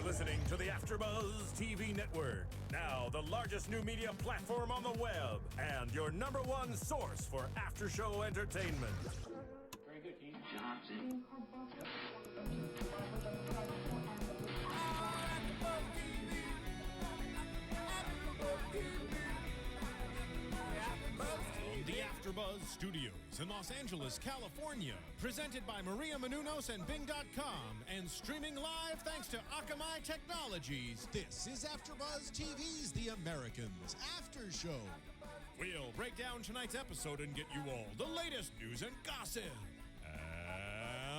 You're listening to the AFTERBUZZ TV network, now the largest new media platform on the web, and your #1 source for after-show entertainment. Very good, Dean Johnson. The AFTERBUZZ Studios in Los Angeles, California, presented by Maria Menounos and Bing.com, and streaming live thanks to Akamai Technologies. This is AFTERBUZZ TV's The Americans After Show. We'll break down tonight's episode and get you all the latest news and gossip.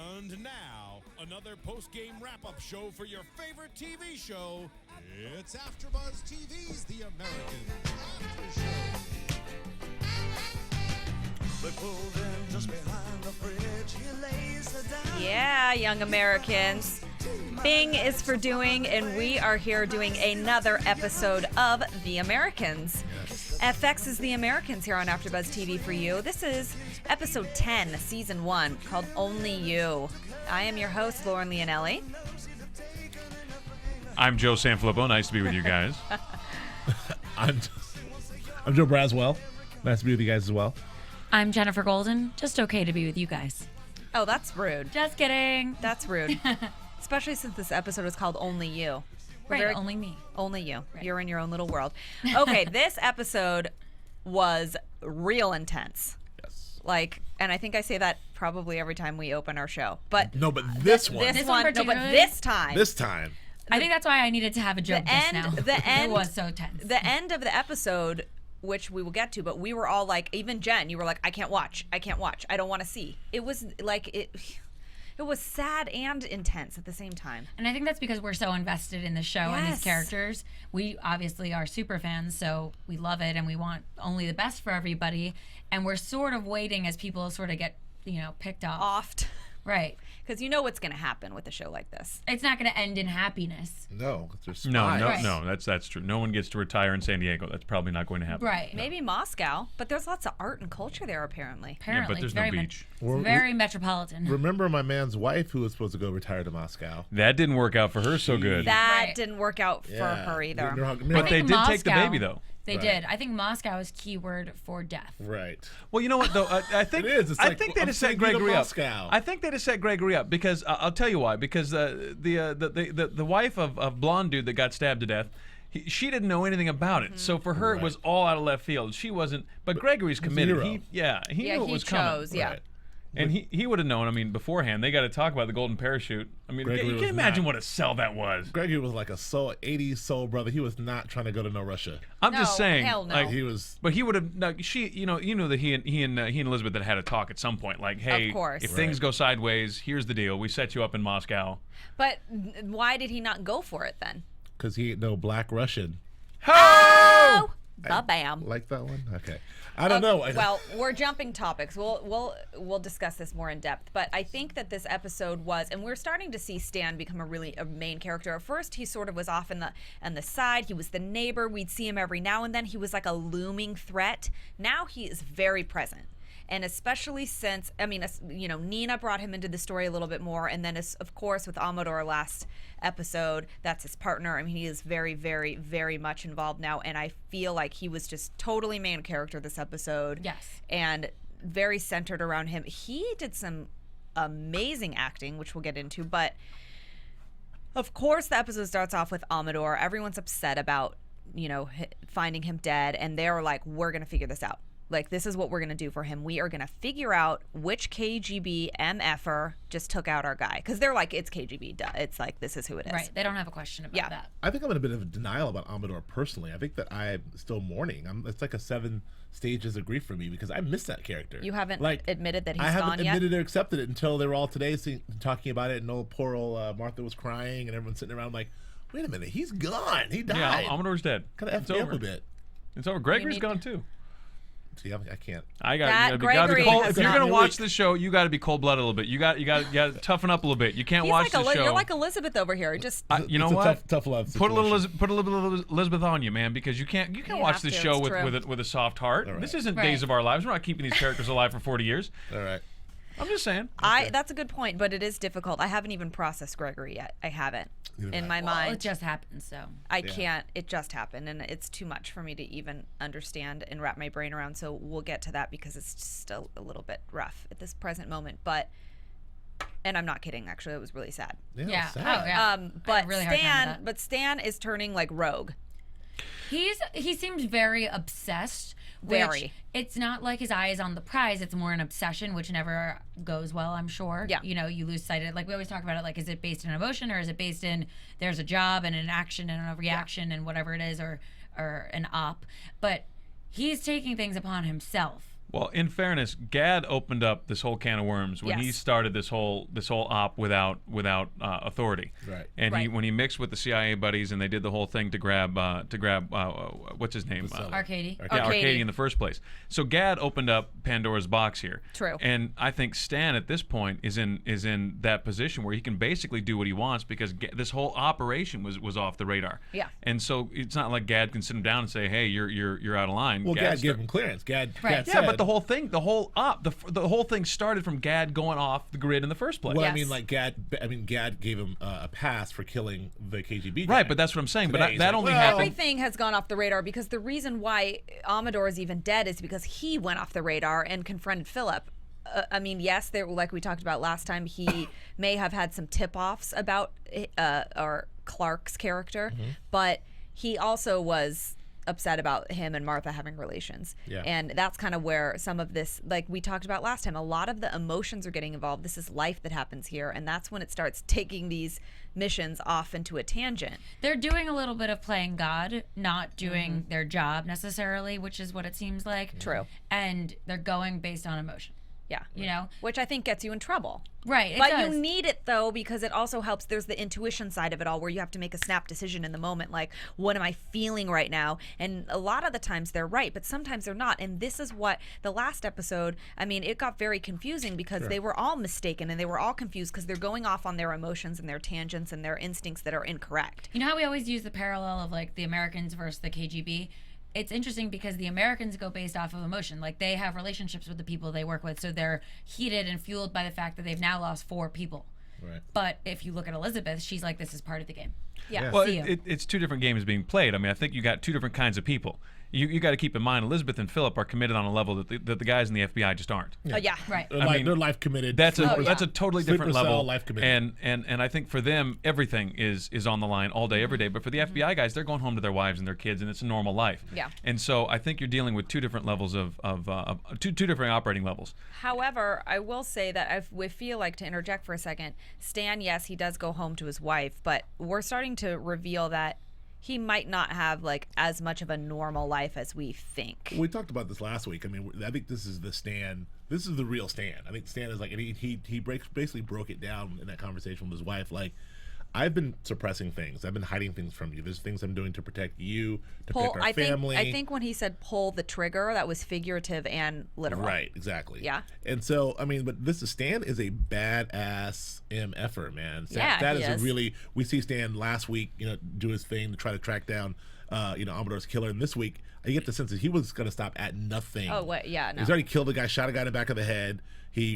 And now, another post-game wrap-up show for your favorite TV show. It's AFTERBUZZ TV's The Americans After Show. Yeah, young Americans. Bing is for doing, and we are here doing another episode of The Americans. FX is The Americans here on AfterBuzz TV for you. This is episode 10, season 1, called Only You. I am your host, Lauren Leonelli. I'm Joe Sanfilippo. Nice to be with you guys. I'm Joe Braswell. Nice to be with you guys as well. I'm Jenifer Golden. Just okay to be with you guys. Oh, that's rude. Just kidding. That's rude. Especially since this episode is called Only You. Right, only me. Only you. Right. You're in your own little world. Okay, this episode was real intense. Yes. And I think I say that probably every time we open our show. But No, but this one. This one no, but particularly? this time. This time. I think that's why I needed to have a joke just now. The end. It was so tense. The end of the episode, which we will get to, but we were all like, even Jen, you were like, I can't watch. I don't want to see. It was like, it was sad and intense at the same time. And I think that's because we're so invested in the show and Yes. these characters. We obviously are super fans, so we love it and we want only the best for everybody. And we're sort of waiting as people sort of get, picked off. Offed. Right. Because you know what's going to happen with a show like this. It's not going to end in happiness. No. There's No, spies. that's true. No one gets to retire in San Diego. That's probably not going to happen. Right. Maybe Moscow, but there's lots of art and culture there apparently. Apparently. but there's it's no very beach. It's very metropolitan. Remember my man's wife who was supposed to go retire to Moscow? That didn't work out for her so good. That Right. didn't work out for her either. But they think did take the Moscow- baby, though. They Right. did. I think Moscow is keyword for death. Right. Well, you know what, though? I think It is. It's I like, think they I'm just set sending you to Gregory up. Moscow. I think they just set Gregory up because I'll tell you why. Because the wife of blonde dude that got stabbed to death, she didn't know anything about it. So for her, it was all out of left field. She wasn't. But Gregory's committed. hero. He knew it was coming. chose, yeah. Right. And he would have known. I mean, beforehand, they got to talk about the golden parachute. I mean, Gregory you was can imagine not- what a sell that was. Gregory was like a 80s soul brother. He was not trying to go to no Russia. I'm No, just saying. hell no. Like, He was. but he would have. No, you knew that he and Elizabeth had a talk at some point. Like, hey, Of course. if Right. things go sideways, here's the deal. We set you up in Moscow. But why did he not go for it then? Because he ain't no black Russian. Oh! Ba-bam. Like that one? Okay. I don't know. Well, we're jumping topics. We'll discuss this more in depth. But I think that this episode was, and we're starting to see Stan become a main character. At first, he sort of was off on the side. He was the neighbor. We'd see him every now and then. He was like a looming threat. Now he is very present. And especially since, Nina brought him into the story a little bit more. And then, of course, with Amador last episode, that's his partner. I mean, he is very, very, very much involved now. And I feel like he was just totally main character this episode. Yes. And very centered around him. He did some amazing acting, which we'll get into. But, of course, the episode starts off with Amador. Everyone's upset about, finding him dead. And they're like, we're going to figure this out. Like, this is what we're going to do for him. We are going to figure out which KGB MFer just took out our guy. Because they're like, it's KGB. Duh. It's like, this is who it is. Right. They don't have a question about that. I think I'm in a bit of a denial about Amador personally. I think that I'm still mourning. It's like a 7 stages of grief for me because I miss that character. You haven't admitted that he's I haven't gone yet? admitted or accepted it until they were all today talking about it, and poor old Martha was crying, and everyone's sitting around like, wait a minute, he's gone. He died. Yeah, Amador's dead. Kind of It's effed me over. up a bit. It's over. Gregory's need gone to- too. See, I can't. Gregory if you're has gonna not- watch the show, you got to be cold-blooded a little bit. You got to toughen up a little bit. You can't He's watch like the show. You're like Elizabeth over here. Just You know It's a what? tough love Put a little situation. Elizabeth on you, man, because you can't watch have this to, show it's true. with a soft heart. All right. This isn't Right. Days of Our Lives. We're not keeping these characters alive for 40 years. All right. I'm just saying. That's a good point, but it is difficult. I haven't even processed Gregory yet. I haven't. In my Well, mind. it just happened, so. I can't. It just happened, and it's too much for me to even understand and wrap my brain around. So we'll get to that because it's just a little bit rough at this present moment. And I'm not kidding. Actually, it was really sad. Yeah. Sad. Oh, yeah. But really hard time with that. But Stan is turning like rogue. He seems very obsessed. Very. It's not like his eye is on the prize. It's more an obsession, which never goes well, I'm sure. Yeah. You know, you lose sight of it. Like we always talk about it. Like, is it based in emotion or is it based in there's a job and an action and a reaction and whatever it is, or an op? But he's taking things upon himself. Well, in fairness, Gad opened up this whole can of worms when he Yes. started this whole op without authority. Right. And when he mixed with the CIA buddies and they did the whole thing to grab what's his name? Arcady. Yeah, Arcady. Arcady in the first place. So Gad opened up Pandora's box here. True. And I think Stan at this point is in that position where he can basically do what he wants because this whole operation was off the radar. Yeah. And so it's not like Gad can sit him down and say, "Hey, you're out of line." Well, Gad Gad's gave him clearance. Gad Right. yeah, but the whole thing, the whole thing started from Gad going off the grid in the first place. Well, I Yes. mean, like Gad gave him a pass for killing the KGB guy. Right, but that's what I'm saying. Today, But he's that like, only well, happened. Everything has gone off the radar because the reason why Amador is even dead is because he went off the radar and confronted Philip. I mean, yes, there, like we talked about last time, he may have had some tip-offs about or Clark's character, but he also was upset about him and Martha having relations. Yeah. And that's kind of where some of this, like we talked about last time, a lot of the emotions are getting involved. This is life that happens here, and that's when it starts taking these missions off into a tangent. They're doing a little bit of playing God, not doing their job necessarily, which is what it seems like. True. And they're going based on emotion. Yeah. You know? Which I think gets you in trouble. Right. It But does. you need it, though, because it also helps. There's the intuition side of it all where you have to make a snap decision in the moment. Like, what am I feeling right now? And a lot of the times they're right, but sometimes they're not. And this is what the last episode, I mean, it got very confusing because they were all mistaken and they were all confused because they're going off on their emotions and their tangents and their instincts that are incorrect. You know how we always use the parallel of like the Americans versus the KGB? It's interesting because the Americans go based off of emotion. Like they have relationships with the people they work with, so they're heated and fueled by the fact that they've now lost 4 people. Right. But if you look at Elizabeth, she's like, this is part of the game. Yeah. Well, See ya. it's two different games being played. I mean, I think you got two different kinds of people. You got to keep in mind, Elizabeth and Philip are committed on a level that the guys in the FBI just aren't. Yeah. Right. They're life committed. That's a Sleeper- that's a totally sleeper different cell, level. life committed. And I think for them everything is on the line all day every day. But for the FBI guys, they're going home to their wives and their kids, and it's a normal life. Yeah. And so I think you're dealing with two different levels of two different operating levels. However, I will say that we feel like, to interject for a second, Stan, yes, he does go home to his wife, but we're starting to reveal that he might not have like as much of a normal life as we think. We talked about this last week. I mean, I think this is the Stan. This is the real Stan. I think Stan is like, and he basically broke it down in that conversation with his wife. Like, I've been suppressing things. I've been hiding things from you. There's things I'm doing to protect you, to protect our family. I think when he said pull the trigger, that was figurative and literal. Right, exactly. Yeah. And so, I mean, but Stan is a badass MFer, man. Yeah, that he is a is. really. We see Stan last week, do his thing to try to track down, Amador's killer. And this week, I get the sense that he was going to stop at nothing. Oh, wait, yeah, no. He's already killed a guy, shot a guy in the back of the head.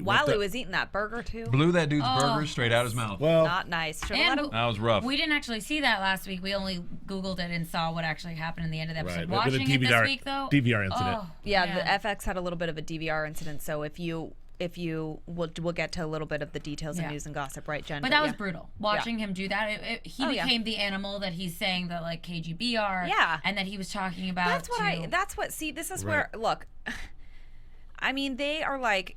While he was eating that burger, too. Blew that dude's burger straight out his mouth. Well, Not nice. Should've And let him- That was rough. We didn't actually see that last week. We only Googled it and saw what actually happened in the end of the episode. Right, Watching it this week, though. DVR incident. Oh, yeah, man. the FX had a little bit of a DVR incident, so if you we'll get to a little bit of the details and Yeah. news and gossip, right, Jen? But that was yeah. brutal. Watching him do that, he Oh, yeah. became the animal that he's saying that like KGB are. Yeah. And that he was talking about. See, this is Right. where, look, I mean, they are like,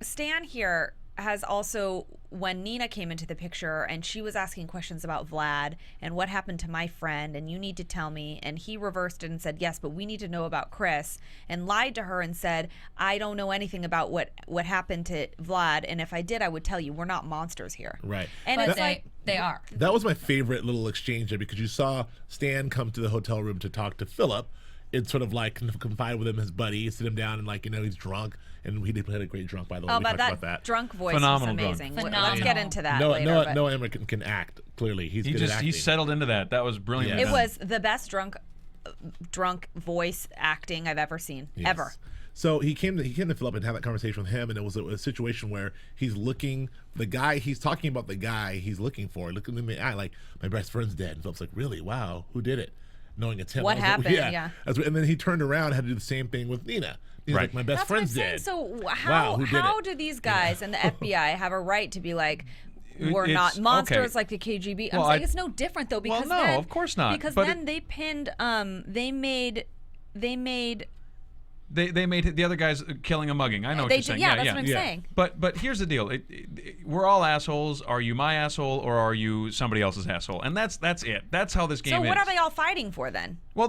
Stan here has also, when Nina came into the picture and she was asking questions about Vlad and what happened to my friend and you need to tell me, and he reversed it and said, yes, but we need to know about Chris, and lied to her and said, I don't know anything about what happened to Vlad, and if I did, I would tell you. We're not monsters here. Right. And But it's they are. That was my favorite little exchange there, because you saw Stan come to the hotel room to talk to Philip. It's sort of like confide with him, his buddy, sit him down, and like, he's drunk, and he had a great drunk, by the way. Oh, We but talked about that. drunk voice Phenomenal was drunk. amazing. Phenomenal. Let's get into that Noah, later. but- Noah Emmerich can act, clearly. He's good at acting. He settled into that. That was brilliant. Yeah. It was the best drunk voice acting I've ever seen. Yes. Ever. So he came to Philip and had that conversation with him, and it was a situation where he's talking about the guy he's looking for, looking him in the eye, like, my best friend's dead. And Philip's like, really? Wow, who did it? Knowing it's him. What happened? Like, yeah. And then he turned around and had to do the same thing with Nina. He's like, my best friend's dead. So Wow, how do these guys and the FBI have a right to be like, we're not monsters like the KGB? I'm saying it's no different though, because no, then, of course not. Because but then they pinned they made They made the other guys killing a mugging. I know what you're saying. Yeah, that's what I'm saying. But here's the deal. We're all assholes. Are you my asshole or are you somebody else's asshole? And that's it. That's how this game is. So what are they all fighting for then? Well,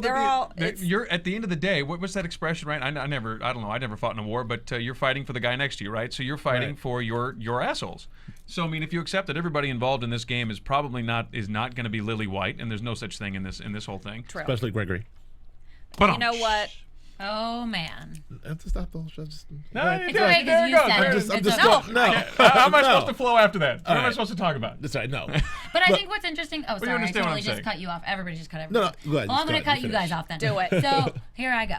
you're at the end of the day. What's that expression, right? I don't know. I never fought in a war, but you're fighting for the guy next to you, right? So you're fighting for your assholes. So I mean, if you accept that everybody involved in this game is probably not going to be lily white, and there's no such thing in this whole thing. True. Especially Gregory. But you know what? Oh man! Stop the just. No, it's okay because you said How am I supposed to flow after that? What am I supposed to talk about? That's right. No. But I think what's interesting. Oh, sorry, I understand what totally I'm just saying. cut you off. Everybody just cut everybody. No, go ahead. Well, I'm going to cut you guys off then. Do it. So here I go.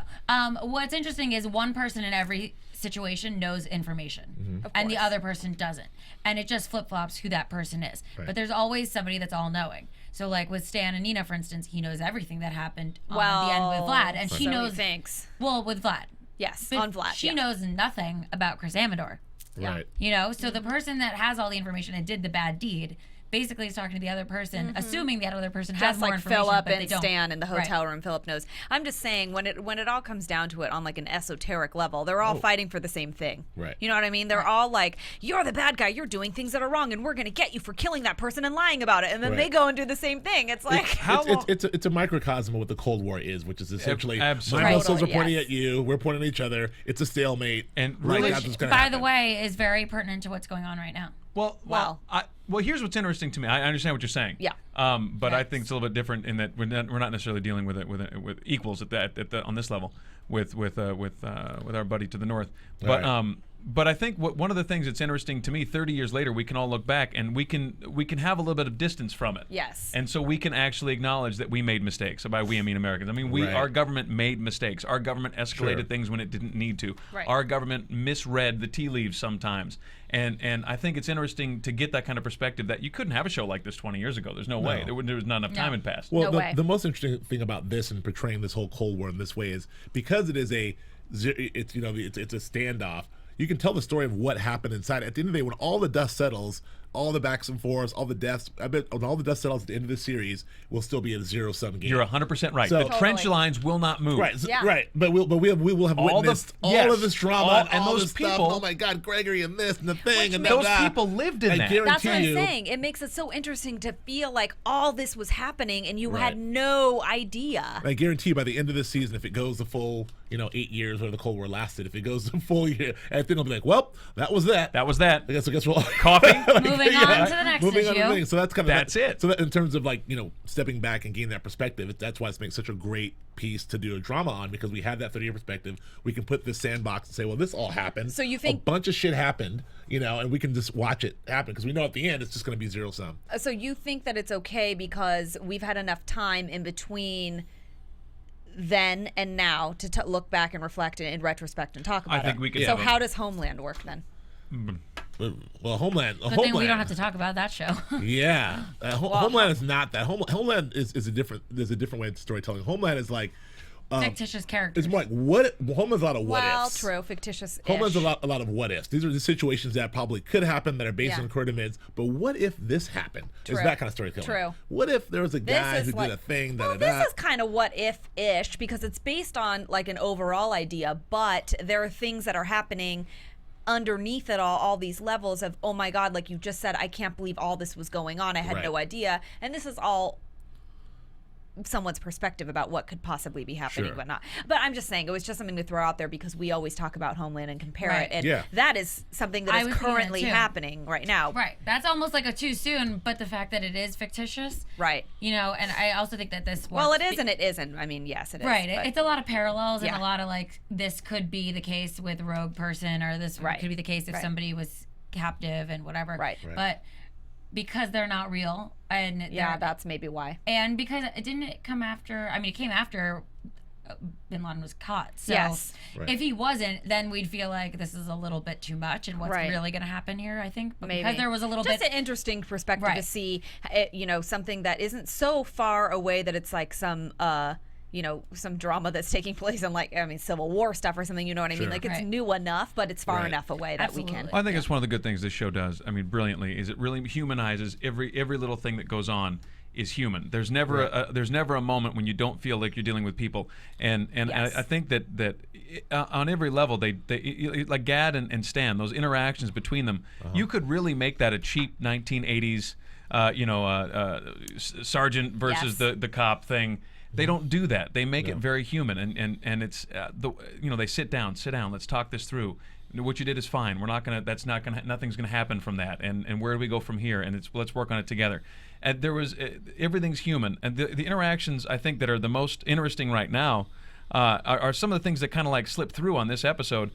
What's interesting is one person in every situation knows information, and the other person doesn't, and it just flip flops who that person is. Right. But there's always somebody that's all knowing. So like with Stan and Nina, for instance, he knows everything that happened on the end with Vlad, and she knows. Thanks. Well, with Vlad. Yes, But on Vlad. she knows nothing about Chris Amador. Right. You know, so the person that has all the information and did the bad deed basically is talking to the other person, assuming that other person has Just more like information, Philip but they and don't. Stan in the hotel room. Philip knows. I'm just saying, when it all comes down to it on like an esoteric level, they're all fighting for the same thing. Right. You know what I mean? They're all like, you're the bad guy. You're doing things that are wrong, and we're gonna get you for killing that person and lying about it. And then they go and do the same thing. It's like it's a microcosm of what the Cold War is, which is essentially Absolutely. my missiles are Totally, pointing yes. at you. We're pointing at each other. It's a stalemate. And like, really- that's what's gonna By happen. the way, is very pertinent to what's going on right now. Well, here's what's interesting to me. I understand what you're saying. Yeah. But I think it's a little bit different in that we're not necessarily dealing with equals on this level with our buddy to the north. But Right. But I think one of the things that's interesting to me, 30 years later, we can all look back and we can have a little bit of distance from it. Yes. And so we can actually acknowledge that we made mistakes. So by we, I mean Americans. I mean, our government made mistakes. Our government escalated things when it didn't need to. Right. Our government misread the tea leaves sometimes. And I think it's interesting to get that kind of perspective that you couldn't have a show like this 20 years ago. There's no way. There was not enough time had passed. Well, No way. the most interesting thing about this and portraying this whole Cold War in this way is because it is it's a standoff. You can tell the story of what happened inside. At the end of the day, when all the dust settles, all the backs and forths, all the deaths, I bet when all the dust settles at the end of the series, we'll still be a 0-sum game. You're 100% right. So- The trench lines will not move. Right, Yeah. right. But we will have All witnessed yes. all of this drama and all those this stuff. people- Oh my God, Gregory and this and the thing and Those that. people lived in I that. guarantee That's what I'm you. saying. It makes it so interesting to feel like all this was happening and you Right. had no idea. I guarantee by the end of this season, if it goes the full, 8 years where the Cold War lasted, if it goes the full year, and then it'll be like, well, that was that. That was that. I guess we'll Coffee. Moving on to the next moving on to the issue. thing. So that's kind of That's it. So that in terms of stepping back and gaining that perspective, that's why it makes such a great piece to do a drama on, because we have that 30-year perspective. We can put this sandbox and say, well, this all happened. So you think- a bunch of shit happened, and we can just watch it happen because we know at the end it's just going to be 0-sum. So you think that it's okay because we've had enough time in between then and now to look back and reflect in retrospect and talk about it. think we could So have a- how does Homeland work then? Well, Homeland. Good thing we don't have to talk about that show. Yeah, Homeland is not that. Homeland is a different. There's a different way of storytelling. Homeland is like Fictitious characters. it's more like what. Homeland's a lot of what Well, ifs. true, fictitious. Homeland's a lot of what ifs. These are the situations that probably could happen that are based Yeah. on current events. But what if this happened? True. Is that kind of storytelling? True. What if there was a guy who like, did a thing well, that this is kind of what if-ish because it's based on like an overall idea, but there are things that are happening underneath it all these levels of, oh my God, like you just said, I can't believe all this was going on. I had Right. no idea. And this is all someone's perspective about what could possibly be happening, Sure. whatnot. But I'm just saying it was just something to throw out there because we always talk about Homeland and compare Right. it. And Yeah. that is something that I is was thinking that currently too. happening right now. Right. That's almost like a too soon, but the fact that it is fictitious, Right. and I also think that this Well, works it is and it isn't. I mean, yes, it is. Right. but- It's a lot of parallels and Yeah. a lot of like this could be the case with Rogue Person or this Right. could be the case if Right. somebody was captive and whatever. Right. Right. But because they're not real and yeah, they're- that's maybe why. and because it didn't come after. I mean, it came after Bin Laden was caught. So Yes. Right. if he wasn't, then we'd feel like this is a little bit too much, and what's Right. really going to happen here, I think. But Maybe because there was a little just bit. an interesting perspective to Right. see, something that isn't so far away that it's like some some drama that's taking place in Civil War stuff or something. You know what I mean? Sure. Like it's Right. new enough, but it's far Right. enough away that we Absolutely. can. I think it's one of the good things this show does. I mean, brilliantly, is it really humanizes every little thing that goes on is human. There's never a moment when you don't feel like you're dealing with people, and Yes. I think that on every level they like Gad and Stan, those interactions between them, you could really make that a cheap 1980s sergeant versus Yes. the cop thing. They don't do that. They make it very human, and it's they sit down, let's talk this through. What you did is fine. Nothing's gonna happen from that. And where do we go from here? And let's work on it together. And there was everything's human, and the interactions I think that are the most interesting right now are some of the things that kind of like slip through on this episode.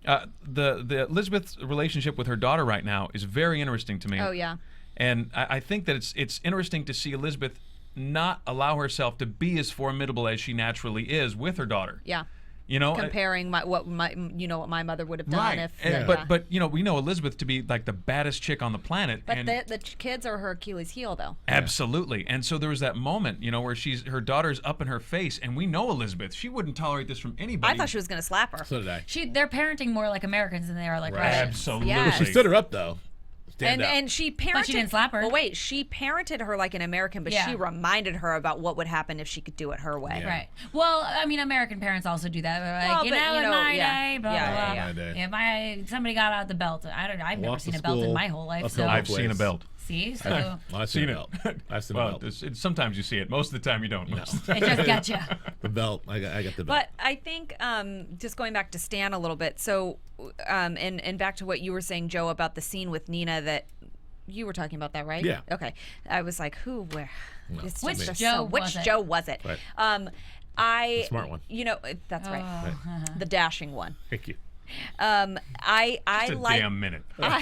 The Elizabeth's relationship with her daughter right now is very interesting to me. Oh yeah. And I think that it's interesting to see Elizabeth not allow herself to be as formidable as she naturally is with her daughter. Yeah. Comparing what my mother would have done Right. if. But we know Elizabeth to be like the baddest chick on the planet. But and the kids are her Achilles heel, though. absolutely. And so there was that moment, where her daughter's up in her face, and we know Elizabeth. She wouldn't tolerate this from anybody. I thought she was going to slap her. So did I. They're parenting more like Americans than they are like Right. Russians. Absolutely. Yes. She stood her up though. Stand up. And she parented. But she didn't slap her. Well, wait, she parented her like an American, but Yeah. she reminded her about what would happen if she could do it her way. Yeah. Right. Well, I mean, American parents also do that. They're like, Well, but, in my yeah. day, blah, Yeah, blah, yeah, blah. yeah. Somebody got out the belt. I've never Walk to seen a belt in school, my whole life. uphill So I've seen a belt. see, so Well, I've seen a belt. I've seen a Well, belt. sometimes you see it. Most of the time you don't. No. it just got you. The belt. I got the belt. But I think just going back to Stan a little bit, so and back to what you were saying, Joe, about the scene with Nina that you were talking about that, right? Yeah. Okay. I was like, who, where? No, It's Which just Joe which was it? Joe was it? Right. The smart one. That's right. Oh. The dashing one. Thank you. I Just a like. damn minute. How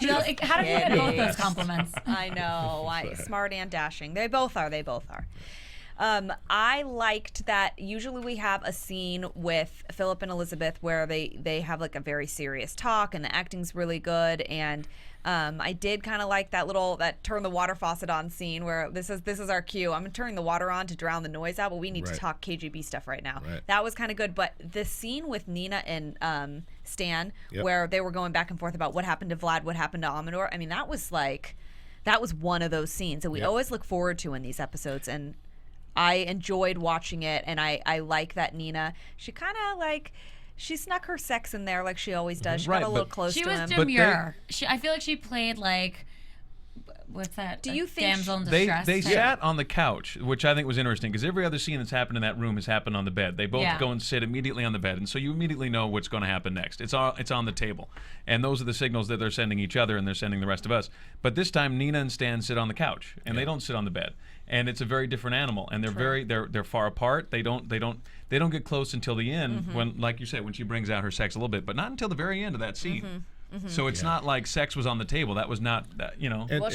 did you get both those compliments? I know. Smart and dashing. They both are. I liked that usually we have a scene with Philip and Elizabeth where they have like a very serious talk and the acting's really good, and I did kind of like that turn the water faucet on scene where this is our cue. I'm turning the water on to drown the noise out, but we need to Right. talk KGB stuff right now. Right. That was kind of good, but the scene with Nina and Stan Yep. where they were going back and forth about what happened to Vlad, what happened to Amador, I mean, that was one of those scenes that we Yep. always look forward to in these episodes, and I enjoyed watching it, and I like that Nina, she kind of she snuck her sex in there like she always does. She Right, got a little but- close She to was him. demure. I feel like she played like, what's that? Do you A think damsel in They distress? type? sat on the couch, which I think was interesting because every other scene that's happened in that room has happened on the bed. They both Yeah. go and sit immediately on the bed, and so you immediately know what's going to happen next. It's on the table, and those are the signals that they're sending each other and they're sending the rest of us. But this time, Nina and Stan sit on the couch, and they don't sit on the bed, and it's a very different animal. And they're far apart. They don't get close until the end when, like you said, when she brings out her sex a little bit, but not until the very end of that scene. So it's not like sex was on the table. That was not, And well,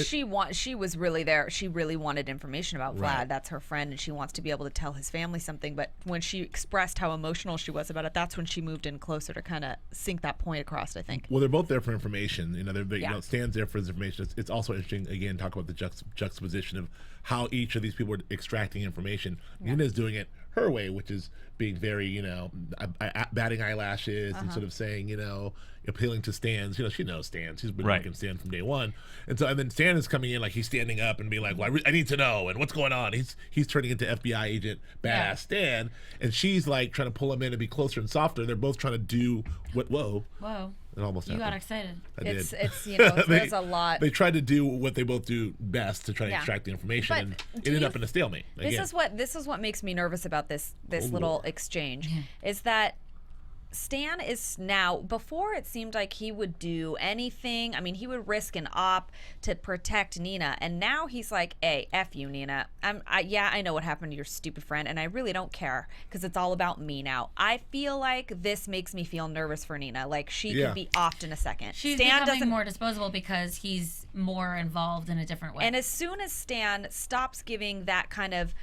she was really there. She really wanted information about Vlad. Right. That's her friend, and she wants to be able to tell his family something. But when she expressed how emotional she was about it, that's when she moved in closer to kind of sink that point across, I think. Well, they're both there for information. Yeah. Stan's there for his information. It's also interesting, again, talk about the juxtaposition of how each of these people are extracting information. Nina's doing it her way, which is being very, batting eyelashes and sort of saying, appealing to Stan's. She knows Stan's. She's been Right. working Stan from day one. And then Stan is coming in like he's standing up and being like, well, I need to know, and what's going on? He's turning into FBI agent badass Yeah. Stan, and she's like trying to pull him in and be closer and softer. They're both trying to do Whoa. it almost You got happened. excited. I did. It's there's a lot. They tried to do what they both do best to try to Yeah. extract the information, But and do ended you up in a stalemate. This Again. is what makes me nervous about this Cold little War. exchange is that Stan is now, before it seemed like he would do anything. I mean, he would risk an op to protect Nina, and now he's like, hey, F you, Nina. I know what happened to your stupid friend, and I really don't care because it's all about me now. I feel like this makes me feel nervous for Nina. Like she Yeah. could be offed in a second. She's Stan becoming doesn't more disposable because he's more involved in a different way. And as soon as Stan stops giving that kind of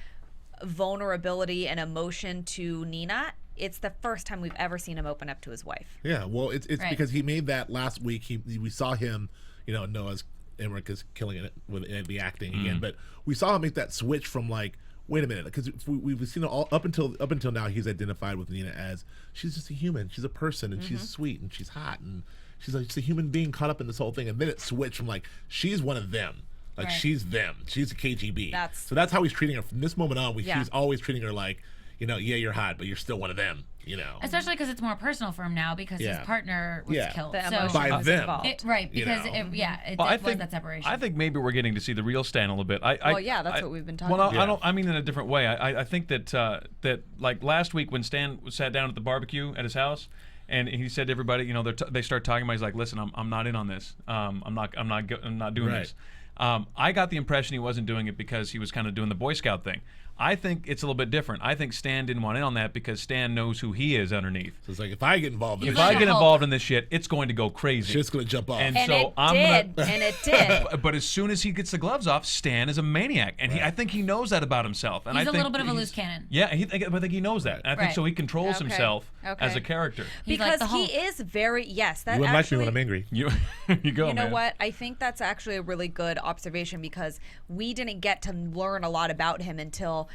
vulnerability and emotion to Nina, it's the first time we've ever seen him open up to his wife. Yeah, well, it's Right. because he made that last week. We saw him, Noah's Emmerich is killing it with the acting again, but we saw him make that switch from like, wait a minute, because we've seen it all up until now. He's identified with Nina as she's just a human, she's a person, and she's sweet and she's hot and she's like just a human being caught up in this whole thing. And then it switched from like she's one of them, like Right. she's them, she's a KGB. That's- So that's how he's treating her from this moment on. Yeah. He's always treating her like, yeah, you're hot, but you're still one of them. Especially because it's more personal for him now because Yeah. his partner was Yeah. killed. The So emotion By was them. involved. right, because know. it Well, was that separation. I think maybe we're getting to see the real Stan a little bit. Well, yeah, that's what we've been talking Well, about. I don't. I mean, in a different way. I think that that like last week when Stan sat down at the barbecue at his house, and he said to everybody, they start talking about. He's like, "Listen, I'm not in on this. I'm not doing Right. this." I got the impression he wasn't doing it because he was kind of doing the Boy Scout thing. I think it's a little bit different. I think Stan didn't want in on that because Stan knows who he is underneath. So it's like if I get involved in If this I like get a Hulk. involved in this shit, it's going to go crazy. shit's gonna jump off. And And so it I'm did, gonna. and it did. But as soon as he gets the gloves off, Stan is a maniac, and I think he knows that about himself. And He's I a think little bit of a he's- loose cannon. Yeah, I think he knows that. And I think Right. so he controls Okay. himself Okay. as a character. He's like Because the he Hulk. is very, yes, that You wouldn't like me actually, when I'm angry. You, you go, you know man. what? I think that's actually a really good observation because we didn't get to learn a lot about him until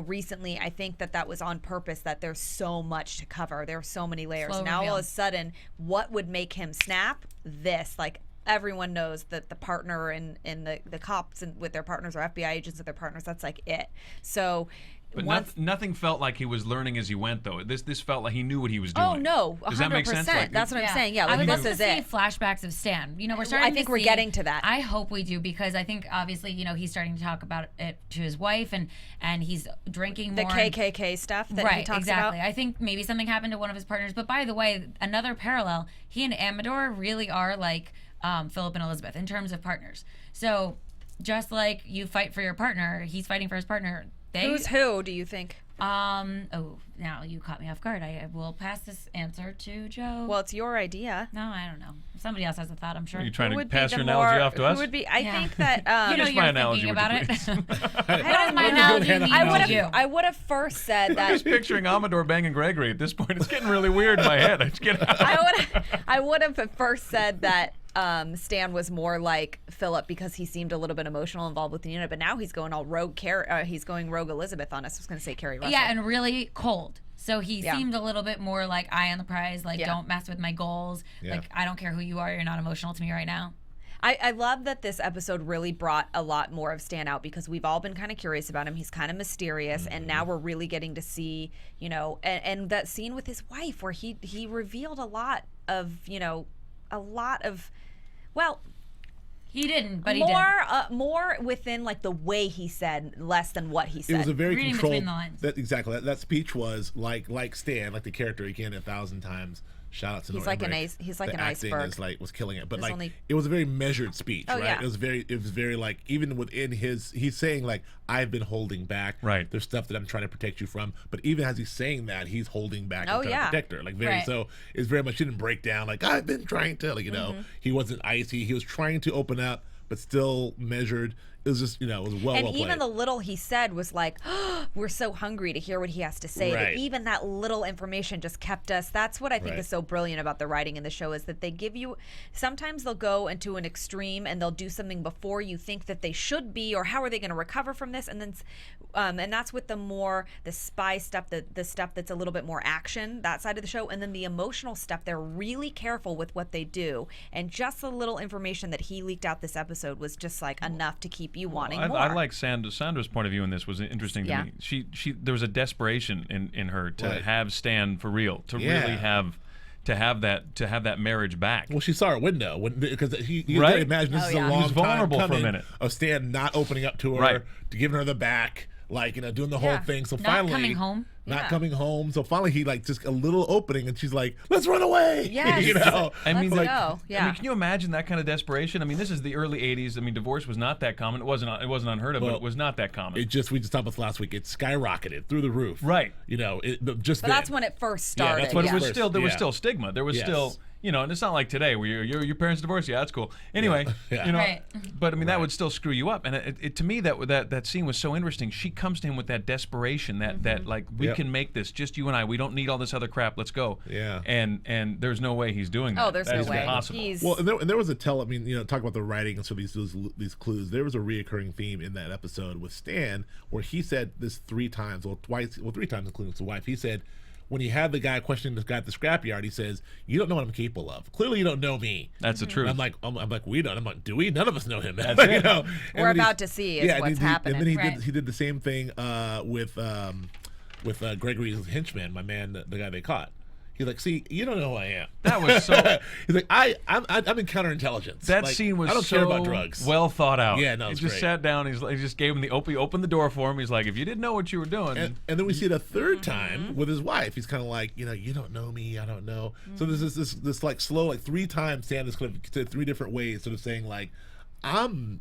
recently. I think that was on purpose, that there's so much to cover. There are so many layers. Slow Now all reveal. of a sudden, what would make him snap? This, like, everyone knows that the partner and the cops and with their partners, or FBI agents with their partners, that's like it. So But once nothing felt like he was learning as he went, though. This felt like he knew what he was doing. Oh no, 100%. Does that make sense? Like, That's what I'm saying. Yeah, I like would love this to is see it. flashbacks of Stan. We're starting. I think to we're see- getting to that. I hope we do because I think obviously he's starting to talk about it to his wife and he's drinking The more. and- KKK stuff that he right, talks exactly. about. I think maybe something happened to one of his partners. But by the way, another parallel: he and Amador really are like Philip and Elizabeth in terms of partners. So just like you fight for your partner, he's fighting for his partner. Who's who, do you think? Oh, now you caught me off guard. I will pass this answer to Joe. Well, it's your idea. No, I don't know. Somebody else has a thought, I'm sure. Are you trying Who to would be pass the your analogy more- off to us? Who would be? I Yeah. think that You know Just you're my analogy, thinking would about you it. please? What is my Hannah, analogy? Hannah, mean I to would you? have. I would have first said I'm that. just picturing Amador banging Gregory at this point. It's getting really weird in my head. I just get I would have at first said that Stan was more like Philip because he seemed a little bit emotional involved with Nina, but now he's going all rogue. He's going rogue Elizabeth on us. I was going to say Carrie Russell. Yeah, and really cold. So he Yeah. seemed a little bit more like eye on the prize, like Yeah. don't mess with my goals. Yeah. Like I don't care who you are, you're not emotional to me right now. I love that this episode really brought a lot more of Stan out because we've all been kind of curious about him. He's kind of mysterious, and now we're really getting to see, and that scene with his wife where he revealed a lot of, well, He didn't, but he did. more within like the way he said, less than what he said. It was a very Reading controlled. between the lines. Exactly. That speech was like Stan, like the character again 1,000 times. Shout out to He's Noah like an Emmerich. he's like The an acting iceberg. is like was killing it, but There's like only- it was a very measured speech, Oh, right? yeah. It was very like even within he's saying like I've been holding back. Right. There's stuff that I'm trying to protect you from, but even as he's saying that, he's holding back and Oh, trying yeah. to protect her. Like very Right. so it's very much he didn't break down like I've been trying to like Mm-hmm. he wasn't icy. He was trying to open up, but still measured. It was just it was well And well even played. the little he said was like, oh, we're so hungry to hear what he has to say. Right. But even that little information just kept us. That's what I think Right. is so brilliant about the writing in the show is that they give you, sometimes they'll go into an extreme and they'll do something before you think that they should be, or how are they going to recover from this? And then, and that's with the spy stuff, the stuff that's a little bit more action, that side of the show. And then the emotional stuff, they're really careful with what they do. And just the little information that he leaked out this episode was just like enough to keep you wanting more. I like Sandra's point of view in this was interesting to Yeah. me. She there was a desperation in her to Right. have Stan for real, to Yeah. really have that marriage back. Well, she saw her window because you Right? gotta imagine this Oh, is yeah. a He long was time vulnerable for a coming minute. of Stan not opening up to her, Right. to giving her the back, like doing the whole Yeah. thing. So Not finally, coming home. not Yeah. coming home. So finally, he like just a little opening, and she's like, "Let's run away." Yes. I mean, Let's like, go. Yeah. I mean, can you imagine that kind of desperation? I mean, this is the early '80s. I mean, divorce was not that common. It wasn't unheard of, but Well, it was not that common. we just talked about this last week. It skyrocketed through the roof. Right. Just But that's when it first started. that's but Yeah. it was First, still there was yeah. still stigma. There was Yes. still You know, and it's not like today where your parents divorced. Yeah, that's cool. Anyway, Yeah. you know, Right. but I mean that would still screw you up. And it to me that scene was so interesting. She comes to him with that desperation, that like we Yep. can make this, just you and I. We don't need all this other crap. Let's go. Yeah. And there's no way he's doing that. Oh, there's That no is way. impossible. He's Well, and there was I mean, you know, talk about the writing and so these clues. There was a reoccurring theme in that episode with Stan where he said this 3 times, well, twice, well, 3 times, including his wife. He said, when he had the guy questioning this guy at the scrapyard, he says, "You don't know what I'm capable of. Clearly, you don't know me." That's the truth. I'm like, we don't. I'm like, do we? None of us know him. That's you it. know? And We're then about to see is and what's happening. And then Right. he did the same thing with Gregory's henchman, my man, the guy they caught. He's like, see, you don't know who I am. That was so. He's like, I'm in counterintelligence. That Like, scene was I don't so care about drugs. well thought out. Yeah, no, he it's just great. sat down. He just gave him he opened the door for him. He's like, if you didn't know what you were doing, And then we see it a third time with his wife. He's kind of like, you know, you don't know me, I don't know. So there's this like slow, like 3 times Stan is kind of said 3 different ways, sort of saying like, I'm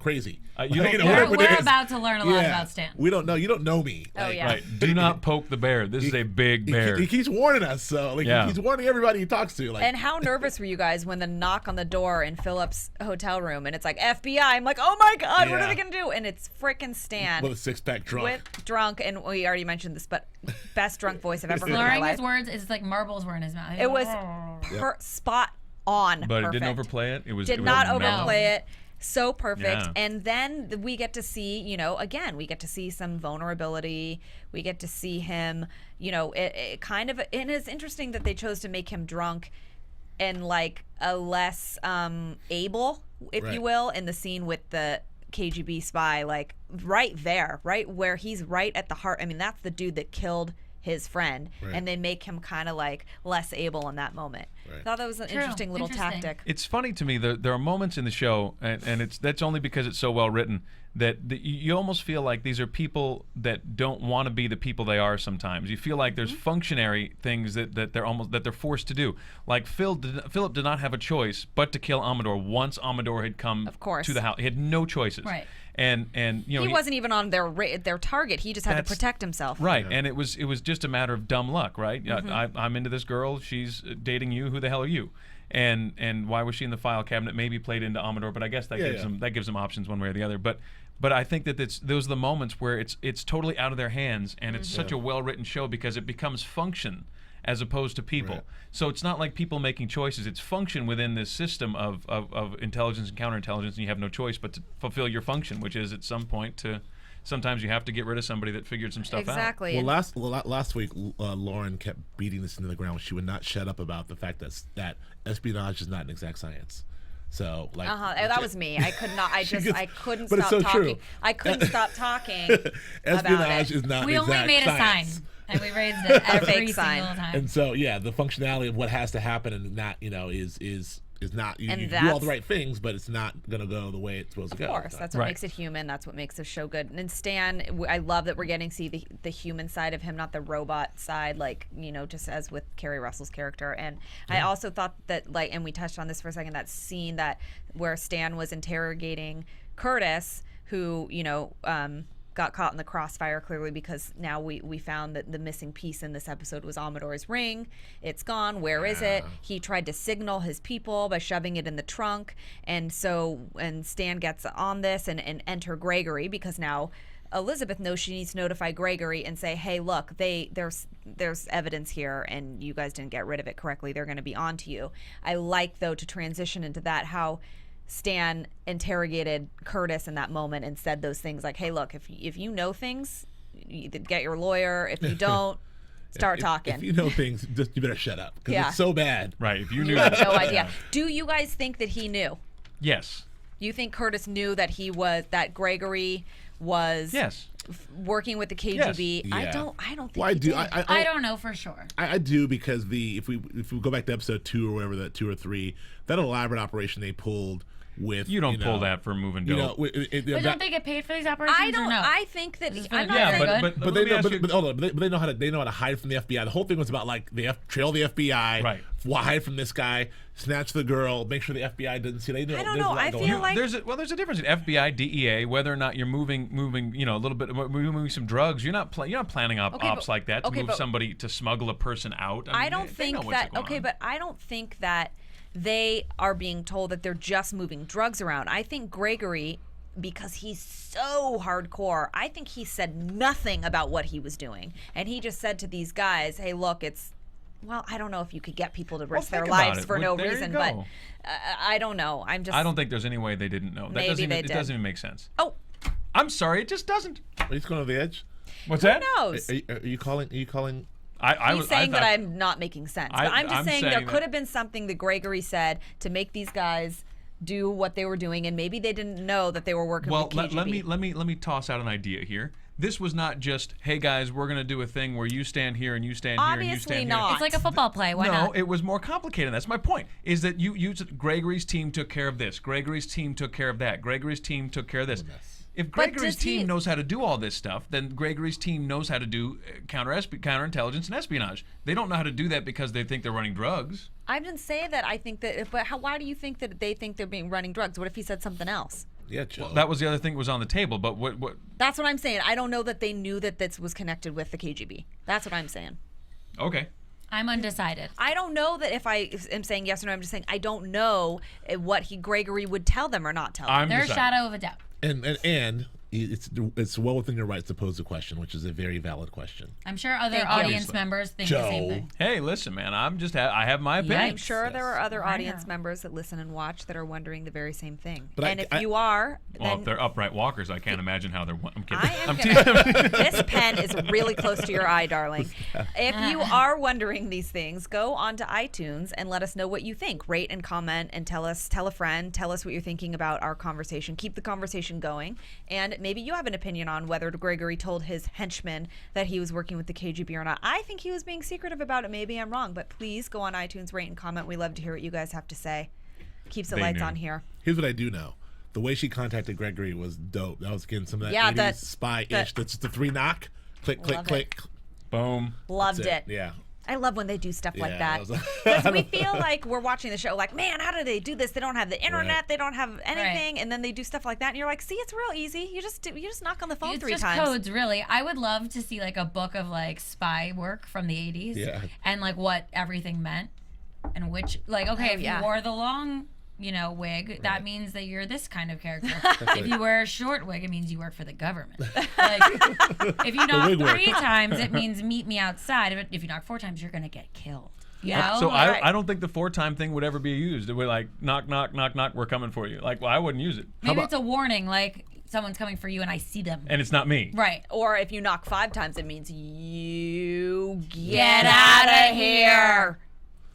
crazy. You don't- whatever it We're is. about to learn a lot Yeah. about Stan. We don't know. You don't know me. Oh, Like, yeah. right? Do not poke the bear. This is a big bear. He keeps warning us. So like Yeah. he's warning everybody he talks to. Like And how nervous were you guys when the knock on the door in Philip's hotel room and it's like FBI? I'm like, oh my God, what are Yeah. they gonna do? And it's frickin' Stan with a 6-pack drunk. with drunk, and we already mentioned this, but best drunk voice I've ever heard in my Slurring life. his words is like marbles were in his mouth. It was spot on. But it perfect. didn't overplay it. It was Did it was not mellow. overplay it. So perfect. Yeah. And then we get to see, you know, again, we get to see some vulnerability. We get to see him, you know, it kind of, and it's interesting that they chose to make him drunk and like a less able, if Right. you will, in the scene with the KGB spy, like right there, right where he's right at the heart. I mean, that's the dude that killed his friend, Right. and they make him kind of like less able in that moment. Right. I thought that was an True. interesting little Interesting. tactic. It's funny to me. There are moments in the show, and that's only because it's so well written, that you almost feel like these are people that don't want to be the people they are. Sometimes you feel like there's Mm-hmm. functionary things that they're forced to do. Like Philip did not have a choice but to kill Amador once Amador had come Of course. to the house. He had no choices. Right. And you know He wasn't even on their target. He just had to That's- protect himself. Right, and it was just a matter of dumb luck, right? Mm-hmm. I'm into this girl. She's dating you. Who the hell are you? And why was she in the file cabinet? Maybe played into Amador, but I guess that gives them options one way or the other. But I think that those are the moments where it's totally out of their hands, and it's such a well written show because it becomes function as opposed to people. Right. So it's not like people making choices. It's function within this system of intelligence and counterintelligence, and you have no choice but to fulfill your function, which is at some point to. Sometimes you have to get rid of somebody that figured some stuff out. Exactly. Well, last week, Lauren kept beating this into the ground. She would not shut up about the fact that espionage is not an exact science. So, like, That was me. I could not. I couldn't but it's stop so talking. true. I couldn't stop talking. espionage about it. is not We an only exact made a science. sign and we raised it every fake single sign. time. And so, yeah, the functionality of what has to happen and not, you know, is not. You And do all that's- the right things, but it's not going to go the way it's supposed to go. Of course, that's what Right. makes it human. That's what makes the show good. And Stan, I love that we're getting to see the human side of him, not the robot side, like, you know, just as with Kerry Russell's character. And I also thought that, like, and we touched on this for a second, that scene where Stan was interrogating Curtis, who, you know, got caught in the crossfire clearly because now we found that the missing piece in this episode was Amador's ring. It's gone. Where is it? He tried to signal his people by shoving it in the trunk. And Stan gets on this and enter Gregory because now Elizabeth knows she needs to notify Gregory and say, hey, look, there's evidence here and you guys didn't get rid of it correctly. They're going to be on to you. I like, though, to transition into that, how Stan interrogated Curtis in that moment and said those things like, hey, look, if you know things, you get your lawyer. If you don't, start talking. If you know things, you better shut up because Yeah. it's so bad. Right. If you knew You have no that. idea. Do you guys think that he knew? Yes. You think Curtis knew that that Gregory was Yes. working with the KGB? Yes. I Yeah. don't think Well, I he do. did. I don't know for sure. I do because if we go back to episode 2 or whatever, that 2 or 3, that elaborate operation they pulled with. You don't pull that for moving dope. But don't they get paid for these operations? I don't. Or no? I think that I'm not Yeah, saying. but they let me know, ask you- but hold on, but they know how to hide from the FBI. The whole thing was about like trail the FBI, Right. hide from this guy, snatch the girl, make sure the FBI doesn't see. They know. I don't there's know. a lot I going feel on. like- there's a difference in FBI, DEA, whether or not you're moving, a little bit, moving some drugs. You're not planning Okay, ops but- like that to okay, move but- somebody to smuggle a person out. I mean, don't they think know what's that. going Okay, on. but I don't think that they are being told that they're just moving drugs around. I think Gregory, because he's so hardcore, I think he said nothing about what he was doing, and he just said to these guys, "Hey, look, it's." Well, I don't know if you could get people to risk their think about lives it. for no There you reason, go. but I don't know. I'm just. I don't think there's any way they didn't know. That Maybe doesn't they even, did. It doesn't even make sense. Oh, I'm sorry, it just doesn't. Are you going over the edge? What's who that? knows? Are you calling? Are you calling? He's saying that I'm not making sense. But I'm just I'm saying there saying could that- have been something that Gregory said to make these guys do what they were doing, and maybe they didn't know that they were working Well, with KGB. let me toss out an idea here. This was not just, hey guys, we're gonna do a thing where you stand here and you stand here and you Obviously stand not. here. It's like a football play. Why No, not? it was more complicated. That's my point. Is that Gregory's team took care of this. Gregory's team took care of that. Gregory's team took care of this. If Gregory's does he- team knows how to do all this stuff, then Gregory's team knows how to do counterintelligence and espionage. They don't know how to do that because they think they're running drugs. I didn't say that. I think that. But why do you think that they think they're being running drugs? What if he said something else? Yeah, Joe. That was the other thing that was on the table. But what? That's what I'm saying. I don't know that they knew that this was connected with the KGB. That's what I'm saying. Okay. I'm undecided. I don't know that if I am saying yes or no. I'm just saying I don't know what Gregory would tell them or not tell them. I'm There's a deciding. shadow of a doubt. And it's well within your rights to pose the question, which is a very valid question. I'm sure other Thank you. audience Obviously. members think the same Joe. thing. Hey, listen, man. I have my opinion. I'm sure there are other Right audience now. members that listen and watch that are wondering the very same thing. But and if you are, Well, then if they're upright walkers, I can't imagine how they're. I'm kidding. I am gonna. This pen is really close to your eye, darling. If you are wondering these things, go onto iTunes and let us know what you think. Rate and comment and tell a friend, tell us what you're thinking about our conversation. Keep the conversation going, and maybe you have an opinion on whether Gregory told his henchmen that he was working with the KGB or not. I think he was being secretive about it. Maybe I'm wrong, but please go on iTunes, rate and comment. We love to hear what you guys have to say. Keeps the They lights knew. on here. Here's what I do know: the way she contacted Gregory was dope. That was getting some of that Yeah, 80s that- spy-ish. That's just the 3 knock, click, click, Love it. click. Boom. Loved That's it. Yeah. I love when they do stuff like Yeah, that. that was- Because we feel like we're watching the show like, man, how do they do this? They don't have the internet. Right. They don't have anything. And then they do stuff like that. And you're like, see, it's real easy. You just knock on the phone It's 3 just times. codes, really. I would love to see like a book of like spy work from the 80s Yeah. and like what everything meant and which like okay, if yeah. you wore the long wig, that means that you're this kind of character. If you wear a short wig, it means you work for the government. Like, if you knock wig work. 3 times, it means meet me outside. If you knock 4 times, you're gonna get killed. You know? So Right. I don't think the 4-time thing would ever be used. It would like knock, knock, knock, knock. We're coming for you. Like, well, I wouldn't use it, Maybe it's a warning, like someone's coming for you and I see them. and it's not me. Right. Or if you knock 5 times, it means you Get get outta out of here.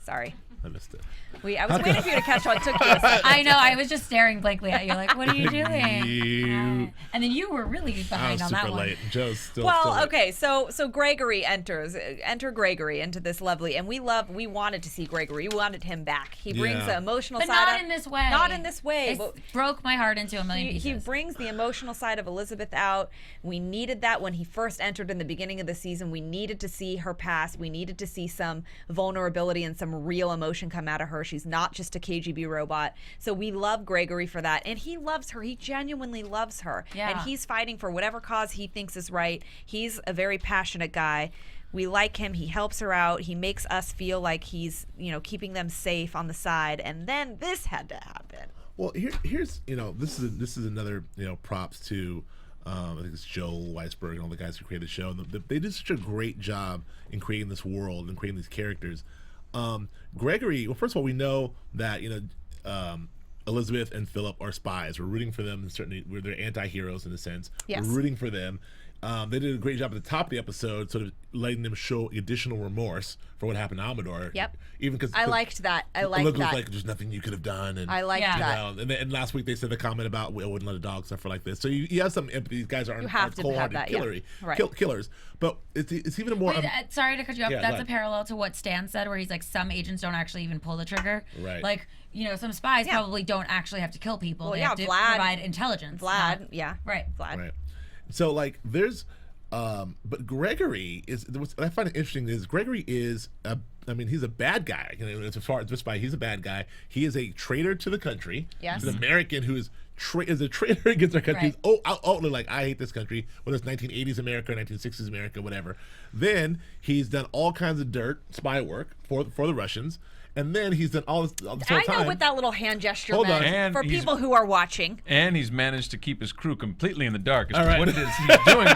Sorry. I missed it. I was waiting for you to catch on. It took you a second. I know. I was just staring blankly at you, like, "What are you doing?" You- And then you were really I behind was on super that one. late. Joe's still. Well, still okay, so Gregory enter Gregory into this lovely, and we wanted to see Gregory. We wanted him back. He brings Yeah. the emotional But side not of- in this way. Not in this way. It but broke my heart into a million he pieces. brings the emotional side of Elizabeth out. We needed that when he first entered in the beginning of the season. We needed to see her past. We needed to see some vulnerability and some real emotion come out of her. She's not just a KGB robot. So we love Gregory for that. And he loves her. He genuinely loves her. Yeah. And he's fighting for whatever cause he thinks is right. He's a very passionate guy. We like him. He helps her out. He makes us feel like he's, keeping them safe on the side. And then this had to happen. Well, here's this is another props to I think it's Joel Weisberg and all the guys who created the show. They did such a great job in creating this world and creating these characters. Gregory. Well, first of all, we know that Elizabeth and Philip are spies. We're rooting for them, and certainly they're anti-heroes in a sense. Yes. We're rooting for them. they did a great job at the top of the episode, sort of letting them show additional remorse for what happened to Amador. Yep. Even because I liked that. I liked Look, that. was like, there's nothing you could have done. And I liked that. And last week they said the comment about we wouldn't let a dog suffer like this. So you have some empathy. These guys aren't cold-hearted killers. But it's even more. Wait, sorry to cut you off. Yeah, That's a parallel to what Stan said, where he's like, some agents don't actually even pull the trigger. Right. Like, some spies probably don't actually have to kill people. Well, they yeah, have to Vlad- provide intelligence. Vlad, Right. Vlad. Right. So like there's but Gregory is what I find it interesting is Gregory is he's a bad guy. As far as this spy, he's a bad guy. He is a traitor to the country. Yes. He's an American who is a traitor against our country. Right. He's outwardly like, I hate this country, whether it's 1980s America or 1960s America, whatever. Then he's done all kinds of spy work for the Russians. And then he's done all this whole time. I know what that little hand gesture Hold on. meant And for he's- people who are watching. And he's managed to keep his crew completely in the dark as All to right. what it is he's doing.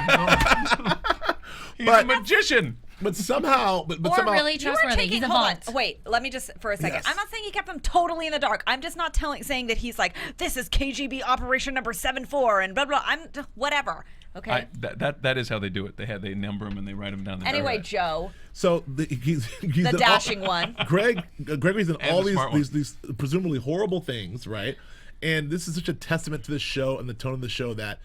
He's a magician. But somehow, but Or somehow, really You are trustworthy. taking, He's a hold on, bot. wait, let me just, for a second. Yes. I'm not saying he kept them totally in the dark. I'm just not saying that he's like, this is KGB operation number 74 and blah, blah, whatever. Okay? That is how they do it. They number them and they write them down. Anyway, dark. Joe, so he's the done dashing one. Gregory's in And all the smart one. these presumably horrible things, right? And this is such a testament to the show and the tone of the show that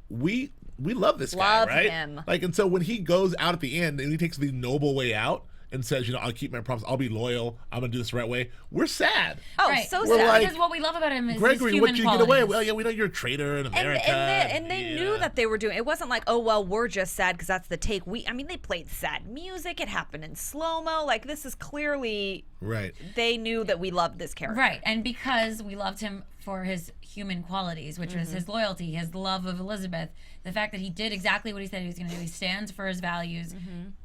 we love this guy, Love right? him. Like, and so when he goes out at the end and he takes the noble way out and says, I'll keep my promise, I'll be loyal, I'm gonna do this the right way, we're sad. Oh, Right. so We're sad. like, Because what we love about him is Gregory, his human what you get away? qualities. Well, yeah, we know you're a traitor in and, America. and they knew that they were doing it. Wasn't like, oh, well, we're just sad because that's the take. They played sad music. It happened in slow-mo. Like, this is clearly, Right. they knew that we loved this character. Right, and because we loved him for his human qualities, which was his loyalty, his love of Elizabeth, the fact that he did exactly what he said he was going to do. He stands for his values,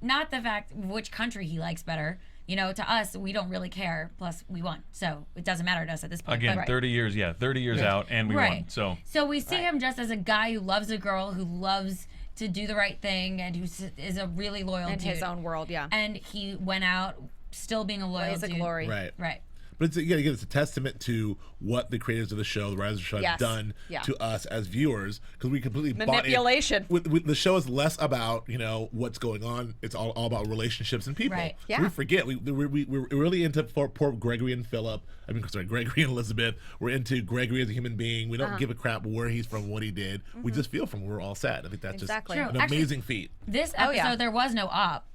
not the fact which country he likes better. To us, we don't really care. Plus, we won, so it doesn't matter to us at this point. Again, But- 30 years, 30 years out, and we won. So we see him just as a guy who loves a girl, who loves to do the right thing, and who is a really loyal In dude. his own world, yeah. And he went out still being a loyal Blaze of dude. glory. Right. Right. But it's again, it's a testament to what the creators of the show, the writers of the show, have Yes. done Yeah. to us as viewers, because we completely Manipulation. bought in. The show is less about what's going on. It's all about relationships and people. Right. Yeah. We forget we're really into poor Gregory and Philip. Gregory and Elizabeth. We're into Gregory as a human being. We don't give a crap where he's from, what he did. We just feel from him. We're all sad. I think that's Exactly. just True. an Actually, amazing feat. This Oh, episode, yeah. there was no op.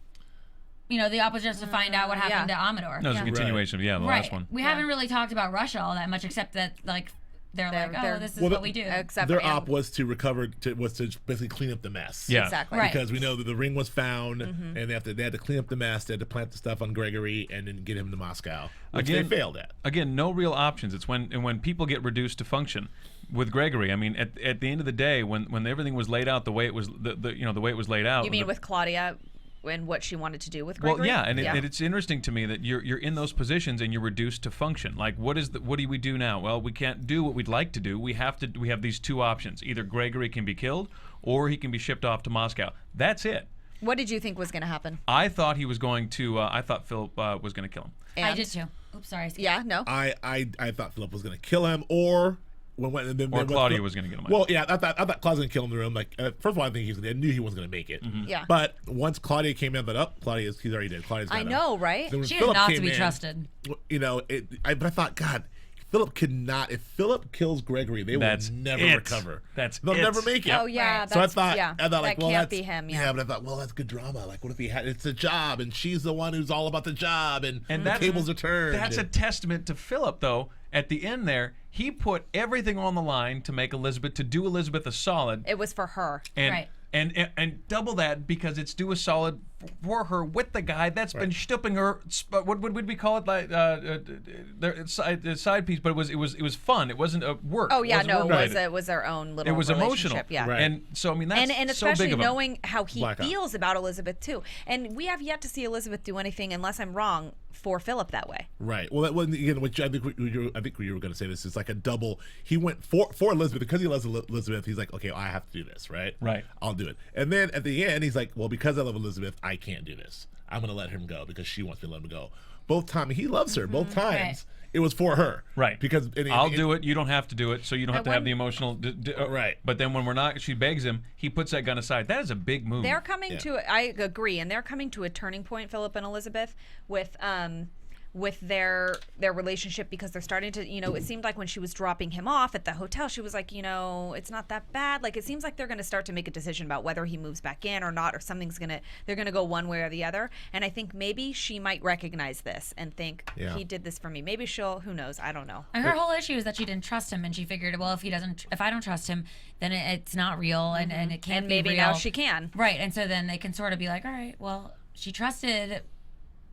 The op was just to find out what happened to Amador. No, it's a continuation of the last one. We haven't really talked about Russia all that much, except that they're like, oh, this is Well, what we do. Except Their for op was to basically clean up the mess. Yeah. Exactly. Right. Because we know that the ring was found, and they had to clean up the mess. They had to plant the stuff on Gregory and then get him to Moscow, which Again- they failed at. Again, no real options. It's when people get reduced to function. With Gregory, at the end of the day, when everything was laid out the way it was, the way it was laid out. You mean with Claudia and what she wanted to do with Well, Gregory? yeah, and it's interesting to me that you're in those positions and you're reduced to function. Like, what do we do now? Well, we can't do what we'd like to do. We have these two options: either Gregory can be killed, or he can be shipped off to Moscow. That's it. What did you think was going to happen? I thought he was going to. I thought Philip was going to kill him. I And- did too. Oops, sorry. Yeah, no. I thought Philip was going to kill him, or Claudia was going to get him. Well, yeah, I thought Claudia was going to kill him in the room. Like, first of all, I think I knew he wasn't going to make it. Yeah. But once Claudia came in, I thought, he's already dead. Claudia's got I him. know, right? Then when She is Philip not to came be in, trusted. But I thought, God, Philip could not. If Philip kills Gregory, they That's will never it. recover. They'll never make it. Oh, yeah. Right. So I That's, thought, yeah, like, that well, can't that's be him. Yeah. but I thought, well, that's good drama. Like, what if he had? It's a job, and she's the one who's all about the job, and the tables are turned. That's a testament to Philip, though. At the end there, he put everything on the line to do Elizabeth a solid. It was for her. And, Right. and double that because it's do a solid for her with the guy that's been stooping her. What would we call it? Like side piece, but it was fun. It wasn't a work. Oh yeah, wasn't no, work-related. it was their own little. It was emotional. relationship, Yeah. Right. And so that's And so especially big of him. knowing how he Black Ops. feels about Elizabeth too. And we have yet to see Elizabeth do anything, unless I'm wrong, for Philip that way. Right. Well, that was again, which I think you were going to say this is like a double. He went for Elizabeth because he loves Elizabeth. He's like, okay, I have to do this, right? Right. I'll do it. And then at the end, he's like, well, because I love Elizabeth, I can't do this. I'm going to let him go because she wants me to let him go. Both times he loves her. Both times, it was for her. Right. Because I'll do it. You don't have to do it, so you don't have to have the emotional. Right. But then when we're not, she begs him. He puts that gun aside. That is a big move. They're coming to. I agree, and they're coming to a turning point, Philip and Elizabeth, with their relationship, because they're starting to, it seemed like when she was dropping him off at the hotel, she was like, it's not that bad. Like, it seems like they're going to start to make a decision about whether he moves back in or not, or they're going to go one way or the other. And I think maybe she might recognize this and think, he did this for me. Maybe who knows? I don't know. And her whole issue is that she didn't trust him, and she figured, well, if I don't trust him, then it's not real, and it can't And be maybe real. now she can. Right, and so then they can sort of be like, all right, well, she trusted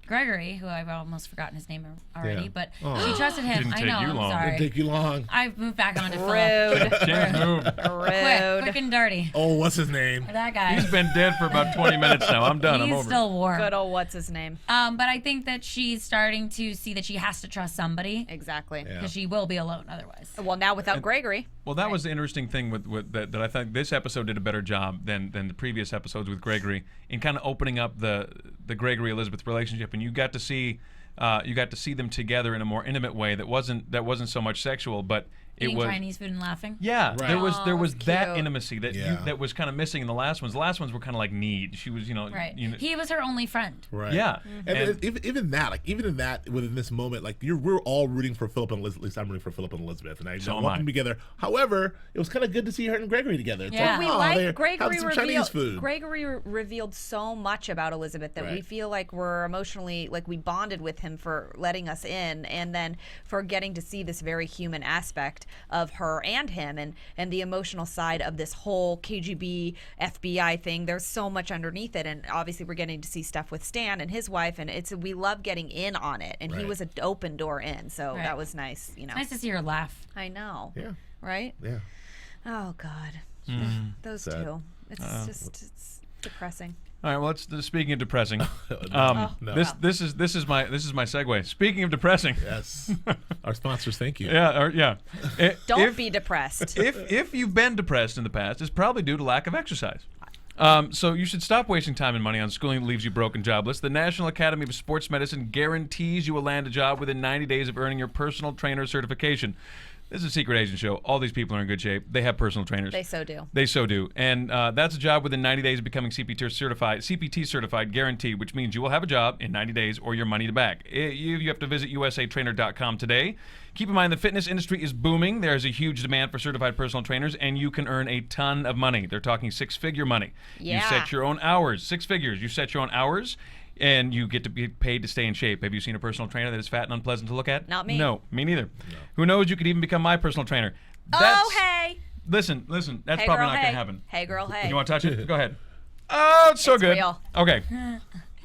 Gregory, who I've almost forgotten his name already, but she trusted him. Didn't I take know, you I'm long. sorry. Didn't take you long. I've moved back onto Philip. Rude. James moved. Quick and dirty. Oh, what's his name? That guy. He's been dead for about 20 minutes now. I'm done. I'm He's over. still warm. Good old what's his name? But I think that she's starting to see that she has to trust somebody, Exactly. because she will be alone otherwise. Well, now without Gregory. Well, that was the interesting thing with that I think this episode did a better job than the previous episodes with Gregory in kind of opening up the Gregory Elizabeth relationship, and you got to see them together in a more intimate way that wasn't so much sexual, but it Eating was Chinese food and laughing. Yeah, Right. there was that's that cute. intimacy that that was kind of missing in the last ones. The last ones were kind of like need. She was, Right. you know, He was her only friend. Right. Yeah. And even in that, within this moment, like we're all rooting for Philip and Elizabeth. At least I'm rooting for Philip and Elizabeth, and I So want am I. them together. However, it was kind of good to see her and Gregory together. It's Yeah. like, We oh, like they're Gregory having some Chinese food. Gregory revealed so much about Elizabeth that we Right. feel like we're emotionally, like we bonded with him for letting us in, and then for getting to see this very human aspect of her and him, and the emotional side of this whole KGB FBI thing. There's so much underneath it, and obviously we're getting to see stuff with Stan and his wife, and we love getting in on it, and he Right. was an open door in, so Right. that was nice. Nice to see her laugh. I know. Yeah. Right? Yeah. Oh God, those Sad. two. It's depressing. All right. Well, speaking of depressing, No. this is my segue. Speaking of depressing, Yes. Our sponsors, thank you. yeah. Don't be depressed. If you've been depressed in the past, it's probably due to lack of exercise. So you should stop wasting time and money on schooling that leaves you broke and jobless. The National Academy of Sports Medicine guarantees you will land a job within 90 days of earning your personal trainer certification. This is a secret agent show. All these people are in good shape. They have personal trainers. They so do. They so do. And that's a job within 90 days of becoming CPT certified, guaranteed, which means you will have a job in 90 days or your money back. You have to visit usatrainer.com today. Keep in mind the fitness industry is booming. There's a huge demand for certified personal trainers, and you can earn a ton of money. They're talking six-figure money. Yeah. You set your own hours. 6 figures. You set your own hours, and you get to be paid to stay in shape. Have you seen a personal trainer that is fat and unpleasant to look at? Not me. No, me neither. Who knows? You could even become my personal trainer. Hey. Listen. That's Hey, probably girl, not hey. going to happen. Hey, girl, hey. You want to touch it? Go ahead. Oh, it's so It's good. real. Okay.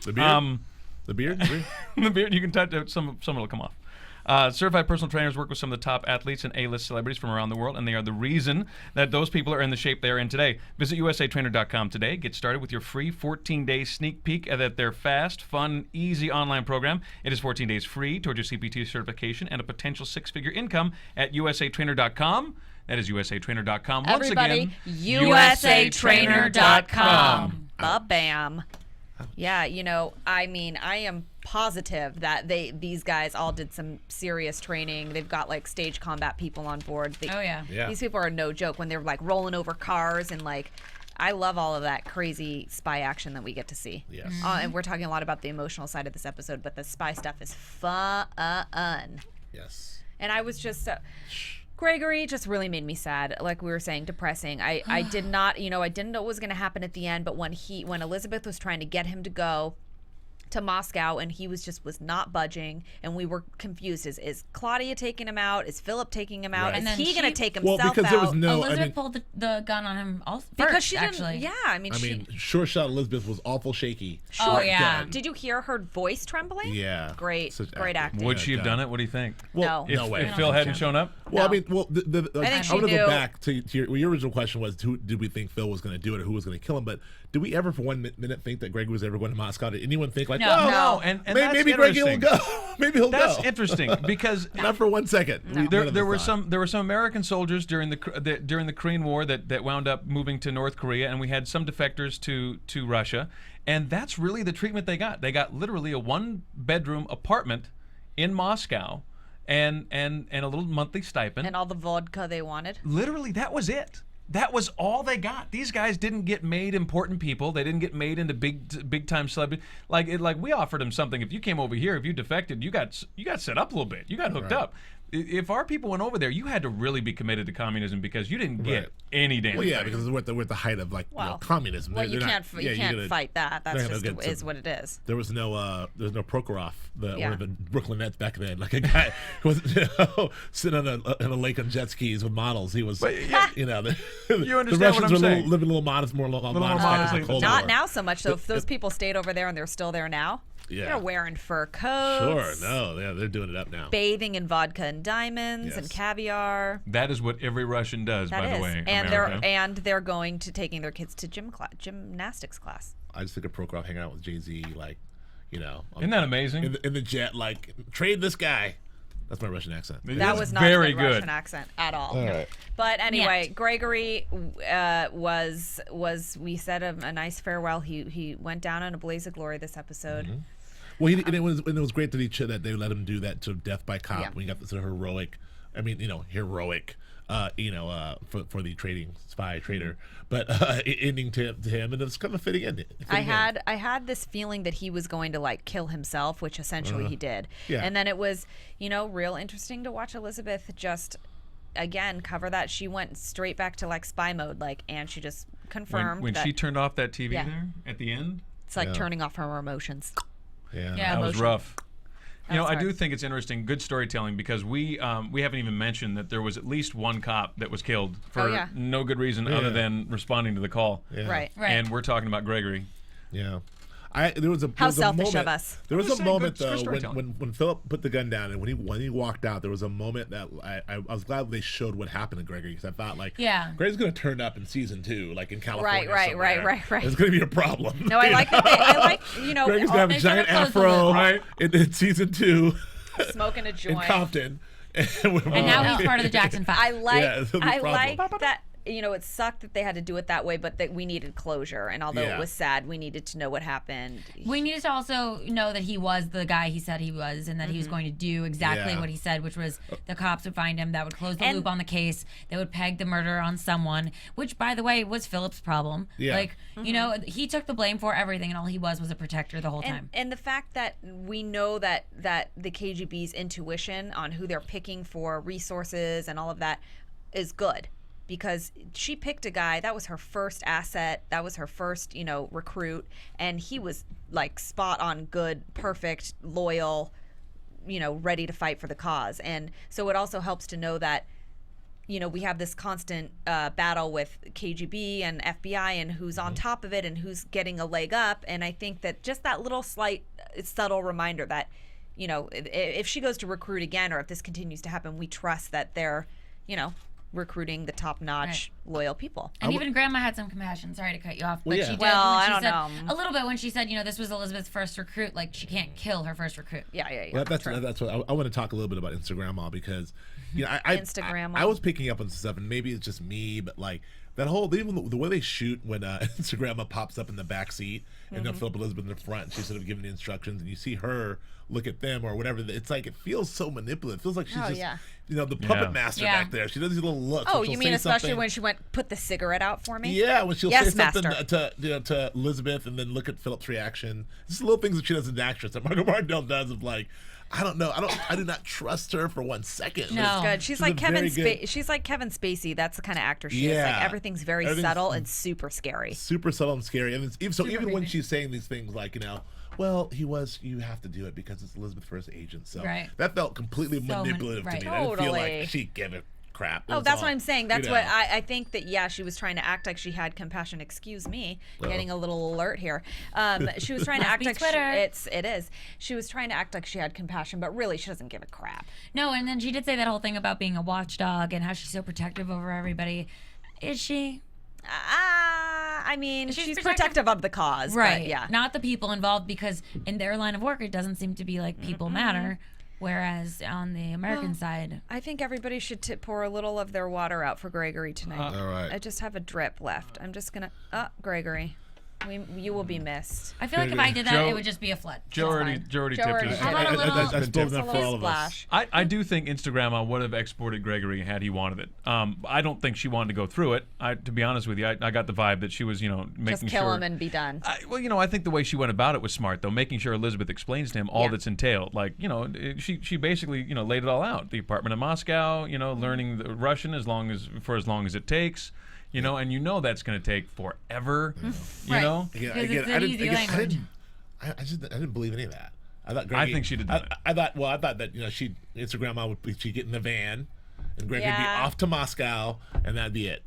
The beard? The beard? The beard, you can touch it. Some will come off. Certified personal trainers work with some of the top athletes and A-list celebrities from around the world, and they are the reason that those people are in the shape they are in today. Visit usatrainer.com today. Get started with your free 14-day sneak peek at their fast, fun, easy online program. It is 14 days free towards your CPT certification and a potential six-figure income at usatrainer.com. That is usatrainer.com. Once Everybody, again, usatrainer.com. Ba-bam. Yeah, I am positive that these guys all did some serious training. They've got like stage combat people on board. Oh, yeah. These people are no joke when they're like rolling over cars and like, I love all of that crazy spy action that we get to see. Yes. And we're talking a lot about the emotional side of this episode, but the spy stuff is fun. Yes. And I was just Gregory just really made me sad. Like we were saying, depressing. I did not, I didn't know what was going to happen at the end, but when Elizabeth was trying to get him to go to Moscow and he was not budging, and we were confused. Is Claudia taking him out? Is Philip taking him out? Right. Is And then he going to she- take Well, himself because out? there was no. Elizabeth pulled the gun on him also because first, she actually. didn't. Yeah, I mean, short shot Elizabeth was awful shaky. Oh, yeah. Gun. Did you hear her voice trembling? Yeah. Great Such acting. would she have God. done it? What do you think? Well, No. no way. If Phil hadn't shown up? Well, No. I mean, I she want to knew. go back to your original question was, did we think Phil was going to do it or who was going to kill him? But did we ever for 1 minute think that Greg was ever going to Moscow? Did anyone think like, No. well, No, and that's maybe Greggy will interesting. go. Maybe he'll That's go. interesting because Not for 1 second. there were some American soldiers during the Korean War that wound up moving to North Korea, and we had some defectors to Russia, and that's really the treatment they got. They got literally a 1-bedroom apartment in Moscow, and a little monthly stipend. And all the vodka they wanted. Literally, that was it. That was all they got. These guys didn't get made important people. They didn't get made into big time celebrity. Like we offered them something. If you came over here, if you defected, you got set up a little bit. You got hooked up. If our people went over there, you had to really be committed to communism because you didn't get any damn. Well, yeah, thing. because we're at the height of communism. Well, you can't fight that. That's just is what it is. There was no Prokhorov, one of the Brooklyn Nets back then. Like a guy who was sitting on a lake on jet skis with models. He was, you the understand Russians what I'm were saying? living a little modest, more modest. Not now so much. So if those people stayed over there and they're still there now, they're wearing fur coats. Sure, no, they're doing it up now. Bathing in vodka and diamonds and caviar. That is what every Russian does, by the way. And they're going to taking their kids to gymnastics class. I just think of Prokhorov hanging out with Jay-Z, Isn't that amazing? In the jet, trade this guy. That's my Russian accent. That was not very a good Russian accent at all. All right. But anyway, Gregory was we said a nice farewell. He went down in a blaze of glory this episode. Mm-hmm. Well, and it was great that they let him do that to death by cop when he got this heroic. I mean, heroic. For the trader, but ending to him, and it's kind of fitting in. I had this feeling that he was going to kill himself, which essentially he did. Yeah. And then it was, real interesting to watch Elizabeth just again cover that. She went straight back to spy mode, and she just confirmed when that she turned off that TV there at the end. It's turning off her emotions. Yeah, that was rough. I do think it's interesting, good storytelling, because we haven't even mentioned that there was at least one cop that was killed for no good reason other than responding to the call. Yeah. Right. And we're talking about Gregory. Yeah. There was a selfish moment, of us. There was a moment though when Philip put the gun down and when he walked out, there was a moment that I was glad they showed what happened to Gregory, because I thought Gregory's going to turn up in season 2, in California. Right. It's going to be a problem. No, I like that. Gregory's going to have a giant afro in season 2, smoking a joint in Compton, and now he's part of the Jackson 5. I like that. It sucked that they had to do it that way, but that we needed closure. And although it was sad, we needed to know what happened. We needed to also know that he was the guy he said he was, and that he was going to do exactly what he said, which was the cops would find him, that would close the loop on the case, they would peg the murder on someone, which, by the way, was Philip's problem. Yeah. He took the blame for everything, and all he was a protector the whole time. And the fact that we know that the KGB's intuition on who they're picking for resources and all of that is good. Because she picked a guy, that was her first asset, that was her first, recruit, and he was spot on, good, perfect, loyal, ready to fight for the cause. And so it also helps to know that, we have this constant battle with KGB and FBI and who's on top of it and who's getting a leg up. And I think that just that little slight, subtle reminder that, if she goes to recruit again, or if this continues to happen, we trust that they're, recruiting the top-notch, loyal people. And even Grandma had some compassion. Sorry to cut you off, but she did. I don't know. A little bit when she said, this was Elizabeth's first recruit. She can't kill her first recruit. Yeah. Well, that's what I want to talk a little bit about Instagram, because Instagram. I was picking up on stuff, and maybe it's just me, but that whole, even the way they shoot when Instagram pops up in the back seat and then Philip Elizabeth in the front, and she's sort of giving the instructions, and you see her look at them or whatever. It's it feels so manipulative. It feels like she's the puppet master back there. She does these little looks. Oh, you mean especially when she put the cigarette out for me? Yeah, when she'll say something to Elizabeth and then look at Philip's reaction. Just little things that she does as an actress that Margot Martindale does of I don't know. I do not trust her for 1 second. No, it's good. She's like Kevin Spacey. That's the kind of actor she is. Everything's very subtle and super scary. Super subtle and scary. And even when she's saying these things well, you have to do it because it's Elizabeth first agent. So that felt completely manipulative to me. Totally. I didn't feel like she gave a crap. Oh, that's what I'm saying. That's what I think that, she was trying to act like she had compassion. Excuse me, getting a little alert here. She was trying to act like it is. She was trying to act like she had compassion, but really she doesn't give a crap. No, and then she did say that whole thing about being a watchdog and how she's so protective over everybody. Is she? I mean, she's protective of the cause, right? But yeah, not the people involved, because in their line of work, it doesn't seem to be people matter. Whereas on the American side, I think everybody should pour a little of their water out for Gregory tonight. All right. I just have a drip left. I'm just gonna. Gregory. You will be missed. I feel like if I did that, Joe- it would just be a flood. Joe already Joe tipped already us. did. How about a little- That's bold enough for all of us. Splash. I do think Instagram would have exported Gregory had he wanted it. I don't think she wanted to go through it. To be honest with you, I got the vibe that she was, making Just kill sure. him and be done. I think the way she went about it was smart, though, making sure Elizabeth explains to him all Yeah. that's entailed. Like, she basically, laid it all out. The apartment in Moscow, learning the Russian for as long as it takes. And that's going to take forever. Right. know. Again, Because it's an I easy language. didn't believe any of that. I thought I think she'd have done it. I thought that she'd get in the van, and Greg would be Yeah. off to Moscow, and that'd be it.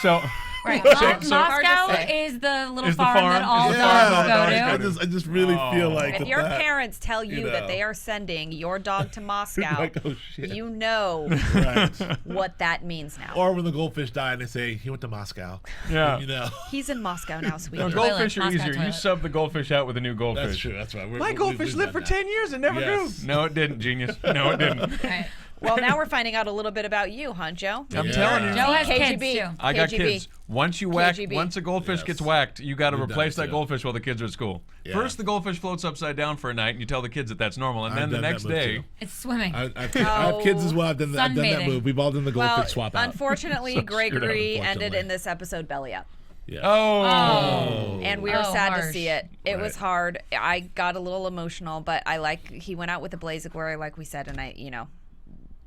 So, Right. hard to Moscow say. is the little Is the farm, that farm. all Yeah. dogs go to. I just really feel like If that your that- parents tell you that know. they are sending your dog to Moscow, like, oh, shit. you know Right. what that means now. Or when the goldfish die and they say he went to Moscow. Yeah. He's in Moscow now, no, sweetie. goldfish are Moscow easier. You toilet. sub the goldfish out with a new goldfish. That's true. That's right. My goldfish lived for 10 years and never Yes. grew. No, it didn't, genius. No, it didn't. Right. Well, now we're finding out a little bit about you, huh, Joe? I'm Yeah. telling you. Joe has KGB. kids too. I got KGB. kids. Once a goldfish Yes. gets whacked, you got to We've done replace it that too. goldfish while the kids are at school. Yeah. First, the goldfish floats upside down for a night, and you tell the kids that that's normal. And I've then the done that next move, day, too. It's swimming. I have kids as well. I've done that Sunbathing. move. We've all done the goldfish Well, swap out. unfortunately, screwed up, Gregory ended unfortunately. in this episode belly up. Yeah. oh, And we were Oh, sad to harsh. see it. It was Right. hard. I got a little emotional, but he went out with a blaze of glory, like we said, and I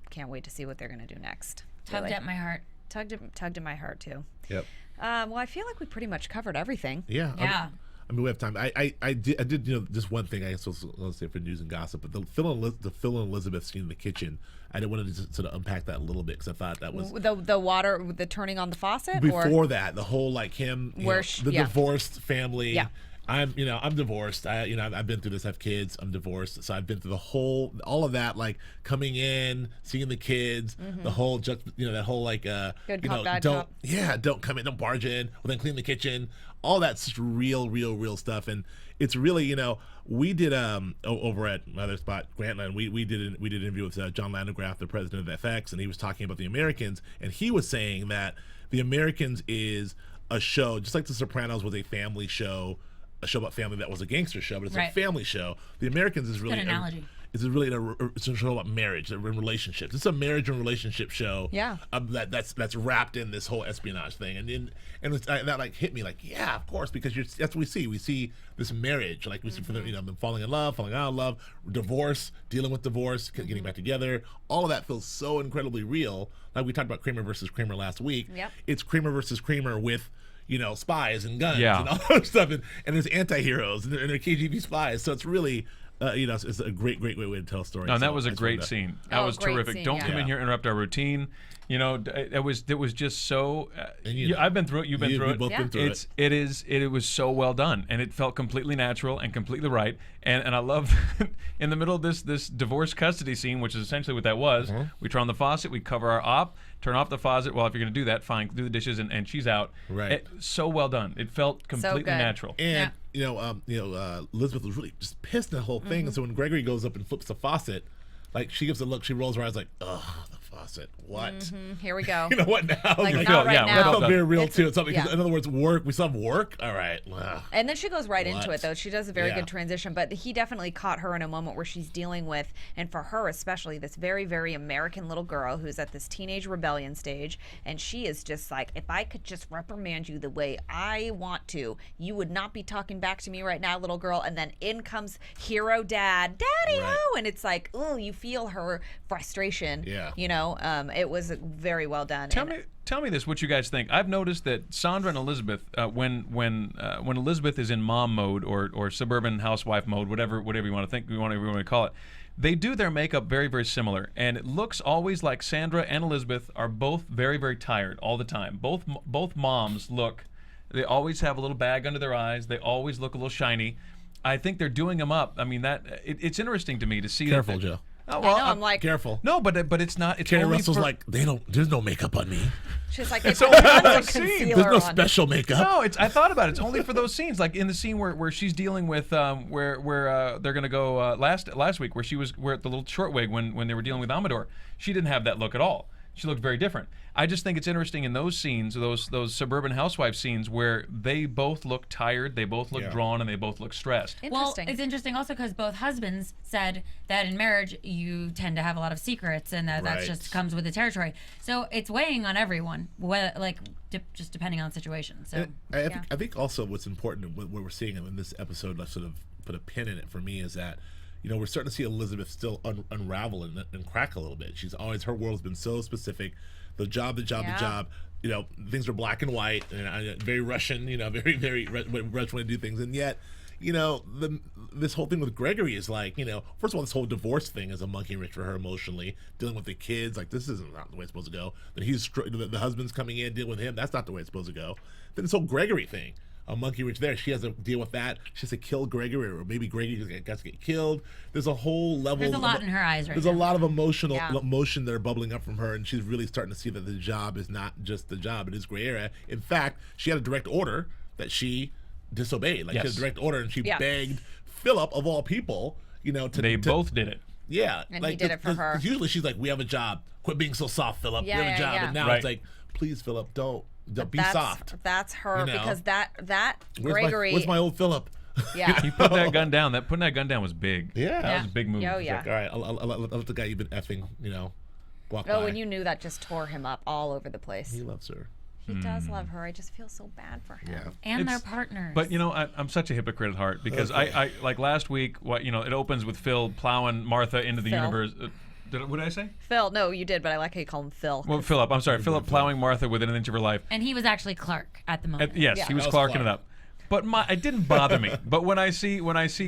can't wait to see what they're going to do next. Tugged Really. at my heart. Tugged at my heart, too. Yep. Well, I feel like we pretty much covered everything. Yeah. Yeah. I mean, we have time. I did just one thing I guess I'll say for news and gossip, but the Phil and Elizabeth scene in the kitchen, I didn't want to just sort of unpack that a little bit because I thought that was The water, the turning on the faucet? before that, the whole like him, the yeah. divorced family. Yeah. I'm divorced. I've been through this. I have kids. I'm divorced. So I've been through all of that, like coming in, seeing the kids, the whole, that whole like, Good cop, bad don't cop. come in, don't barge in, well then clean the kitchen. All that's just real stuff, and it's really, we did over at my other spot, Grantland, we did an interview with John Landgraf, the president of FX, and he was talking about The Americans, and he was saying that The Americans is a show just like The Sopranos was a family show. A show about family that was a gangster show, but it's Right. a family show. The Americans is really Good analogy. it's a show about marriage and relationships. It's a marriage and relationship show. Yeah. That's wrapped in this whole espionage thing, and that like hit me like, yeah, of course, because that's what we see. We see this marriage, like we see for them falling in love, falling out of love, divorce, dealing with divorce, getting back together. All of that feels so incredibly real. Like we talked about Kramer versus Kramer last week. Yep. It's Kramer versus Kramer with spies and guns Yeah. and all that stuff, and there's anti-heroes and they're KGB spies. So it's really, it's a great way to tell a story. no, and So that was a I just great wanted to- scene. That was great terrific. scene, Don't yeah. come in here and interrupt our routine. It was just so. And I've been through it. You've been through We've it. both been through It was so well done, and it felt completely natural and completely right. And I love in the middle of this divorce custody scene, which is essentially what that was. We turn on the faucet, we cover our op, turn off the faucet. Well, if you're going to do that, fine, do the dishes, and she's out. Right. So well done. It felt completely good. natural. And Elizabeth was really just pissed at the whole thing. And so when Gregory goes up and flips the faucet, like she gives a look, she rolls her eyes like, ugh, the faucet. What? Here we go. You know what now? Like, Like, not right yeah, now. that felt very real It's- too. It's something. yeah. In other words, work. We still have work. All right. Ugh. And then she goes right into What? it, though. She does a very Yeah. good transition, but he definitely caught her in a moment where she's dealing with, and for her especially, this very, very American little girl who's at this teenage rebellion stage, and she is just like, if I could just reprimand you the way I want to, you would not be talking back to me right now, little girl. And then in comes hero dad, daddy, Right. oh, and it's like, oh, you feel her frustration. Yeah. It was very well done. Tell me this, what you guys think. I've noticed that Sandra and Elizabeth, when Elizabeth is in mom mode or suburban housewife mode, whatever you want to call it, they do their makeup very, very similar, and it looks always like Sandra and Elizabeth are both very, very tired all the time. Both moms look. They always have a little bag under their eyes. They always look a little shiny. I think they're doing them up. I mean, it's interesting to me to see. Careful, that, Joe. Oh, I well, know, I'm like, Careful. no, but it's not. It's Carrie only Russell's for, like, there's no makeup on me. she's like, it's only only for the those scenes. concealer There's no on. special makeup. No, I thought about it. It's only for those scenes, like in the scene where she's dealing with where they're gonna go last week, where at the little short wig when they were dealing with Amador. She didn't have that look at all. She looked very different. I just think it's interesting in those scenes, those suburban housewife scenes, where they both look tired, they both look drawn, and they both look stressed. Well, it's interesting also because both husbands said that in marriage you tend to have a lot of secrets, and that just comes with the territory. So it's weighing on everyone, just depending on the situation. So I think also what's important, what we're seeing in this episode, let's sort of put a pin in it for me, is that we're starting to see Elizabeth still unravel and crack a little bit. Her world's been so specific. The job. Things are black and white, and very Russian. Very, very Russian way to do things. And yet, this whole thing with Gregory is like, first of all, this whole divorce thing is a monkey wrench for her emotionally. Dealing with the kids, like this isn't not the way it's supposed to go. Then the husband's coming in, dealing with him. That's not the way it's supposed to go. Then this whole Gregory thing. A monkey wrench there. She has to deal with that. She has to kill Gregory, or maybe Gregory got to get killed. There's a whole level. There's a lot in her eyes right now. There's a lot of emotion that are bubbling up from her, and she's really starting to see that the job is not just the job. It is gray area. In fact, she had a direct order that she disobeyed. She had a direct order, and she begged Philip, of all people, They both did it. Yeah. And he did it for her. 'Cause usually she's like, we have a job. Quit being so soft, Philip. We have a job. Yeah. And now it's like, please, Philip, don't be soft. That's her, because that Gregory. Where's my old Philip? Yeah. He put that gun down. Putting that gun down was big. Yeah. That was a big move. Oh, yeah. Like, all right, I'll let the guy you've been effing, walk by. Oh, and you knew that just tore him up all over the place. He loves her. He does love her. I just feel so bad for him. Yeah. And their partners. But I'm such a hypocrite at heart, because I like last week. It opens with Phil plowing Martha into the universe. What did I say? Phil, no, you did, but I like how you call him Phil. Well, Philip. I'm sorry, Philip plowing Martha within an inch of her life. And he was actually Clark at the moment. Yes, he was Clarking it up. But it didn't bother me. But when I see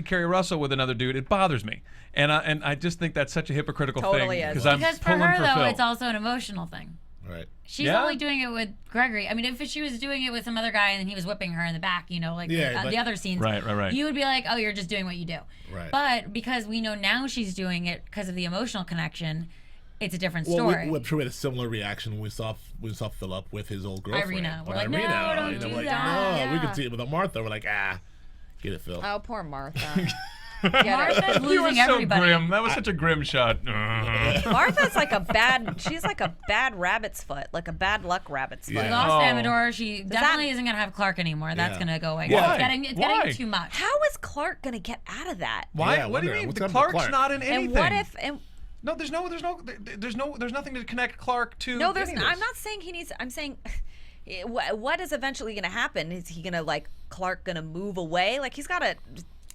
Carrie Russell with another dude, it bothers me. And I just think that's such a hypocritical Totally thing. is. Because for her, though, Phil. it's also an emotional thing. Right. She's only doing it with Gregory. I mean, if she was doing it with some other guy and then he was whipping her in the back, the other scenes, right. you would be like, oh, you're just doing what you do. Right. But because we know now she's doing it because of the emotional connection, it's a different story. I'm sure we had a similar reaction when we saw Philip with his old girlfriend. Irina. We're like, Irina. no, don't do that. No, we could see it with Martha. We're like, get it, Phil. Oh, poor Martha. Martha's You were losing so everybody. grim. That was such a grim shot. Martha's she's like a bad rabbit's foot, like a bad luck rabbit's foot. She lost Amador. She definitely isn't going to have Clark anymore. That's going to go away. Why? It's Why? getting too much. How is Clark going to get out of that? Why? Yeah, I What do you wonder. mean? What's The up with Clark's Clark? not in anything. And what if? No, there's nothing to connect Clark to. No, there's. any of this. I'm not saying he needs. I'm saying, what is eventually going to happen? Is he going to Clark going to move away? Like he's got to.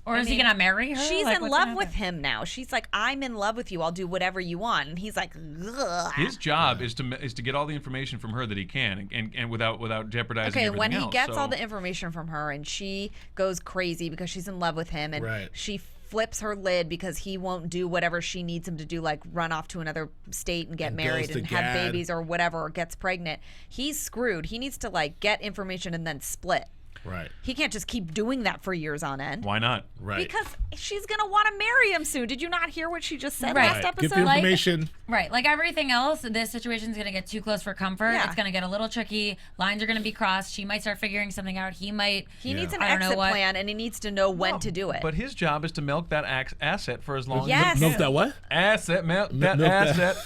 Or is he going to marry her? She's Like, in what's love gonna with happen? him now. She's like, I'm in love with you. I'll do whatever you want. And he's like, ugh. His job is to get all the information from her that he can, and without jeopardizing Okay, everything when he else. gets So- all the information from her and she goes crazy because she's in love with him, and Right. she flips her lid because he won't do whatever she needs him to do, like run off to another state and get And married goes to and have Gad. babies or whatever, or gets pregnant. He's screwed. He needs to get information and then split. Right. He can't just keep doing that for years on end. Why not? Right. Because she's going to want to marry him soon. Did you not hear what she just said Right. last Get episode? the information. Right. Like everything else, this situation's going to get too close for comfort. Yeah. It's going to get a little tricky. Lines are going to be crossed. She might start figuring something out. He might. He needs an I don't know exit what. plan, and he needs to know when to do it. But his job is to milk that asset for as long Yes. as Milk that what? asset milk that milk that. asset.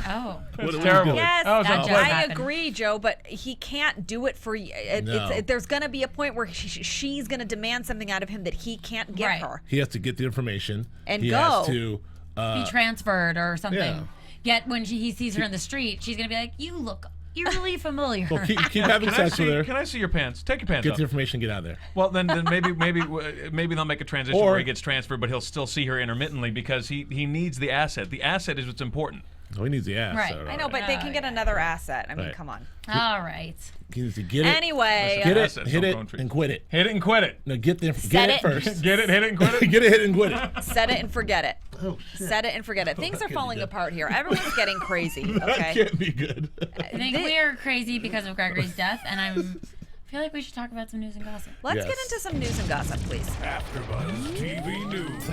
Oh. That's What terrible. Yes, Oh, that so- just I happened. agree, Joe, but he can't do it for you. No. There's going to be a point where she's going to demand something out of him that he can't give Right. her. He has to get the information. And he go. has to Be transferred or something. yeah. Yet when he sees her in the street, she's going to be like, you look eerily familiar. well, keep having Can I sex with her. Can I see your pants? Take your pants Get off. the information. Get out of there. Well, then maybe they'll make a transition Or- where he gets transferred, but he'll still see her intermittently because he needs the asset. The asset is what's important. Oh, he needs the ass. Right. All I know, but they can get another asset. I mean, Right. come on. All right. He needs to get it. Anyway, Get it, Assets hit don't it, grow on trees. and quit it. Hit it and quit it. No, get Set it it. first. Get it, hit it, and quit it. Get it, hit it, and quit it. set it and forget it. Oh, shit. Set it and forget it. Things are be falling good. apart here. Everyone's getting crazy, That okay? can't be good. I think we are crazy because of Gregory's death, and I feel like we should talk about some news and gossip. Let's Yes. get into some news and gossip, please. AfterBuzz TV News.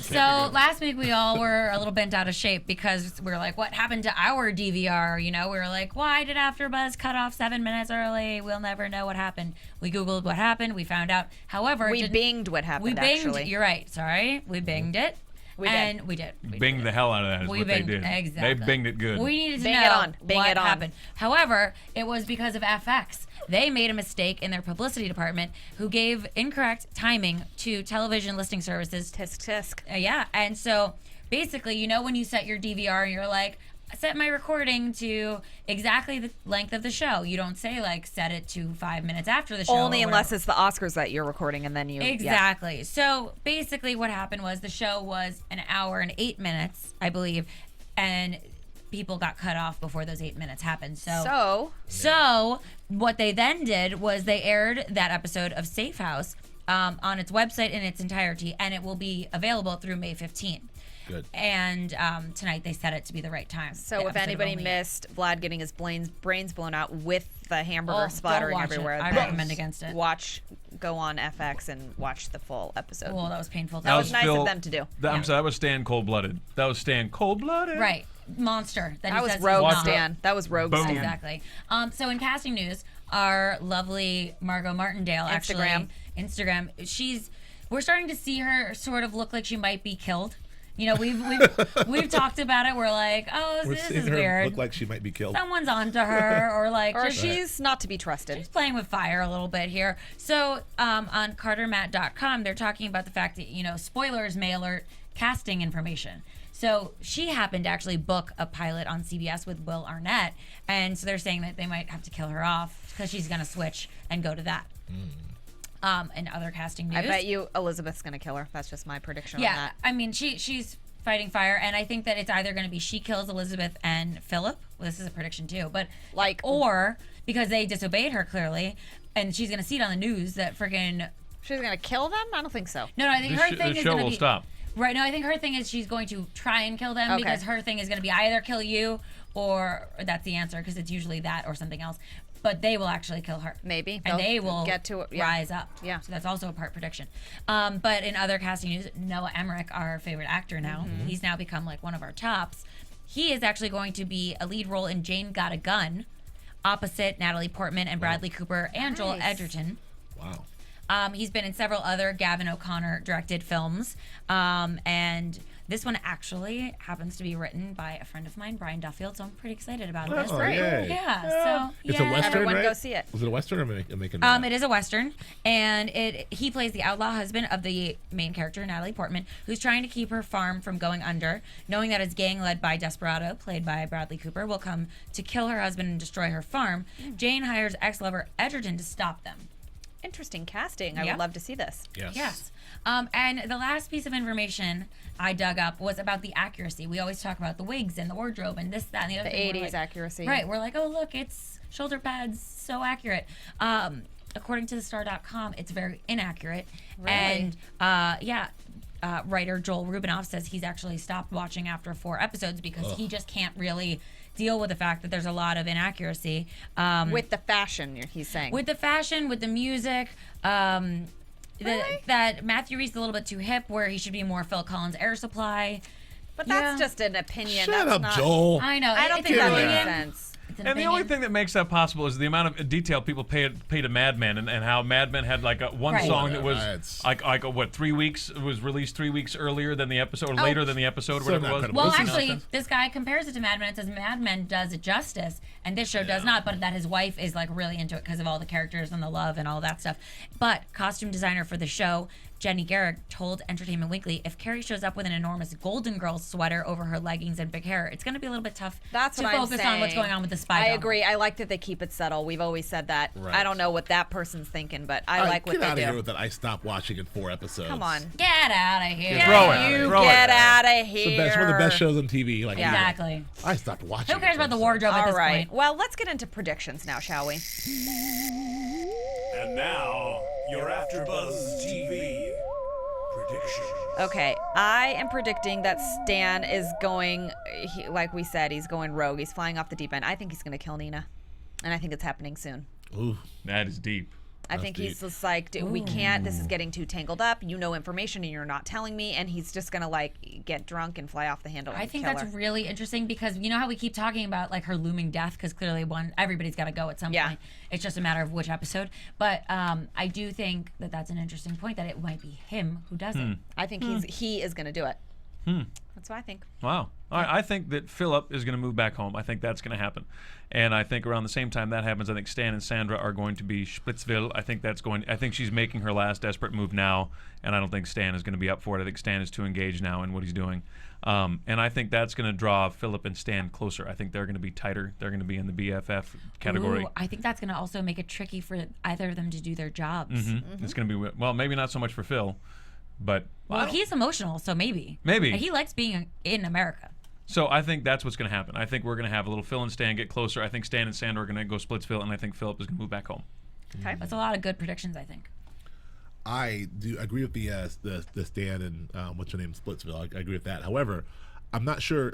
So last week we all were a little bent out of shape because we were like, what happened to our DVR? You know, we were like, why did AfterBuzz cut off 7 minutes early? We'll never know what happened. We Googled what happened. We found out. However, We binged what happened, we binged. actually. You're right. Sorry. We binged it. We did. We did. Binged the hell out of that is We what they binged- did. exactly. They binged it good. We needed to Bing know it on. Bing what it on. happened. However, it was because of FX. They made a mistake in their publicity department who gave incorrect timing to television listing services. Tisk tisk. Yeah, and so basically, you know when you set your DVR and you're like, set my recording to exactly the length of the show. You don't say like set it to 5 minutes after the show. Only or unless whatever. it's the Oscars that you're recording, and then you Exactly. So basically what happened was the show was an hour and 8 minutes, I believe, and people got cut off before those 8 minutes happened. So what they then did was they aired that episode of Safe House on its website in its entirety, and it will be available through May 15th. Good. And tonight they set it to be the right time. So The if episode anybody only- missed Vlad getting his brains blown out with the hamburger don't splattering watch it. everywhere, I then recommend against it. Go on FX and watch the full episode. Well, that was painful. That was nice Phil- of them to do. I'm sorry, that was Stan Cold-Blooded. That was Stan Cold-Blooded. Right. Monster. That he That was says he's Rogue not. Stan. That was Rogue Boom. Stan. Exactly. So in casting news, our lovely Margot Martindale Instagram. We're starting to see her sort of look like she might be killed. You know, we've talked about it. We're like, oh, We're this seeing is her weird. look like she might be killed. Someone's onto her, or like, Or just- she's not to be trusted. She's playing with fire a little bit here. So on CarterMatt.com, they're talking about the fact that, spoilers may alert casting information. So she happened to actually book a pilot on CBS with Will Arnett. And so they're saying that they might have to kill her off because she's going to switch and go to that. And other casting news. I bet you Elizabeth's going to kill her. That's just my prediction on Yeah, that. I mean, she's fighting fire, and I think that it's either going to be she kills Elizabeth and Philip. Well, this is a prediction too, but or because they disobeyed her clearly, and she's going to see it on the news that freaking. She's going to kill them? I don't think so. No, I think her thing The is show going to will be stop. right. No, I think her thing is she's going to try and kill them Okay. because her thing is going to be either kill you or that's the answer because it's usually that or something else. But they will actually kill her. Maybe. And They'll they will get to it, yeah. rise up. Yeah. So that's also a part prediction. But in other casting news, Noah Emmerich, our favorite actor now, he's now become like one of our tops. He is actually going to be a lead role in Jane Got a Gun, opposite Natalie Portman and Bradley Cooper and Joel Nice. Edgerton. Wow. He's been in several other Gavin O'Connor directed films. And this one actually happens to be written by a friend of mine, Brian Duffield. So I'm pretty excited about this. Oh, yay. Yeah. So It's a Western, Everyone right? go see it. Was it a Western or making It is a Western, and he plays the outlaw husband of the main character, Natalie Portman, who's trying to keep her farm from going under, knowing that his gang led by Desperado, played by Bradley Cooper, will come to kill her husband and destroy her farm. Jane hires ex-lover Edgerton to stop them. Interesting casting. I Yeah. would love to see this. Yes. And the last piece of information I dug up was about the accuracy. We always talk about the wigs and the wardrobe and this, that, and the other The thing. We're 80s like- accuracy. Right. We're like, oh, look, it's shoulder pads, so accurate. According to thestar.com, it's very inaccurate. Really? And writer Joel Rubinoff says he's actually stopped watching after 4 episodes because he just can't really deal with the fact that there's a lot of inaccuracy. With the fashion, he's saying. With the fashion, with the music, that Matthew Reese is a little bit too hip, where he should be more Phil Collins Air Supply. But that's Yeah. just an opinion. Shut that's up, not, Joel. I know. I don't it's think an that makes opinion. sense. It's an And the only opinion. thing that makes that possible is the amount of detail people pay to Mad Men, and how Mad Men had like one Right. song that was It's- like what 3 weeks, it was released 3 weeks earlier than the episode, or later than the episode, or So whatever not it was. credible. Well, This is actually, nonsense. this guy compares it to Mad Men and says Mad Men does it justice, and this show does not, but that his wife is like really into it because of all the characters and the love and all that stuff. But costume designer for the show, Jenny Garrick, told Entertainment Weekly, if Carrie shows up with an enormous Golden Girls sweater over her leggings and big hair, it's going to be a little bit tough That's to what I'm focus saying. on what's going on with the spy I drama. agree. I like that they keep it subtle. We've always said that. Right. I don't know what that person's thinking, but I like what get they out of do. here with that. I stopped watching in 4 episodes. Come on. Get out of here. Throw it. You Throw it. get out of It's here. the best, one of the best shows on TV. Like, Yeah. Exactly. I stopped watching. Who cares it about the once. wardrobe at All this right. point? Well, let's get into predictions now, shall we? And now, your AfterBuzz TV predictions. Okay, I am predicting that Stan is going, like we said, he's going rogue. He's flying off the deep end. I think he's going to kill Nina, and I think it's happening soon. Ooh. That is deep. I think he's just like, we can't, this is getting too tangled up. You know information and you're not telling me. And he's just going to like get drunk and fly off the handle. I and think kill that's her. really interesting because you know how we keep talking about like her looming death because clearly everybody's got to go at some Yeah. point. It's just a matter of which episode. But I do think that that's an interesting point that it might be him who does it. I think he is going to do it. That's what I think. Wow. All right, I think that Philip is going to move back home. I think that's going to happen. And I think around the same time that happens, I think Stan and Sandra are going to be Splitsville. I think she's making her last desperate move now, and I don't think Stan is going to be up for it. I think Stan is too engaged now in what he's doing. And I think that's going to draw Philip and Stan closer. I think they're going to be tighter. They're going to be in the BFF category. Ooh, I think that's going to also make it tricky for either of them to do their jobs. It's going to be, well, maybe not so much for Phil, but... Well, he's emotional, so maybe. Maybe. He likes being in America. So I think that's what's going to happen. I think we're going to have a little Phil and Stan get closer. I think Stan and Sandra are going to go Splitsville, and I think Philip is going to move back home. Okay. That's a lot of good predictions, I think. I do agree with the Stan and what's her name, Splitsville. I agree with that. However, I'm not sure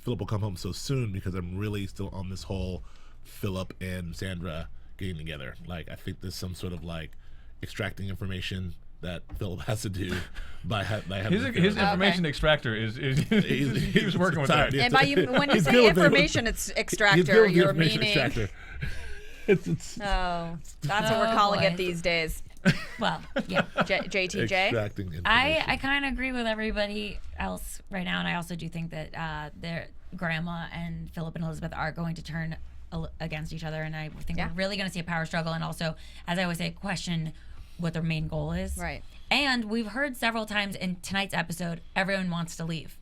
Philip will come home so soon because I'm really still on this whole Philip and Sandra getting together. Like, I think there's some sort of like extracting information that Philip has to do by having his information extractor is he was working with that. And when you say information extractor, you're meaning. It's Oh, that's what we're calling it these days. Well, yeah. JTJ. extracting information. I kind of agree with everybody else right now, and I also do think that their grandma and Philip and Elizabeth are going to turn against each other, and I think we're really going to see a power struggle, and also, as I always say, question what their main goal is. Right. And we've heard several times in tonight's episode, everyone wants to leave.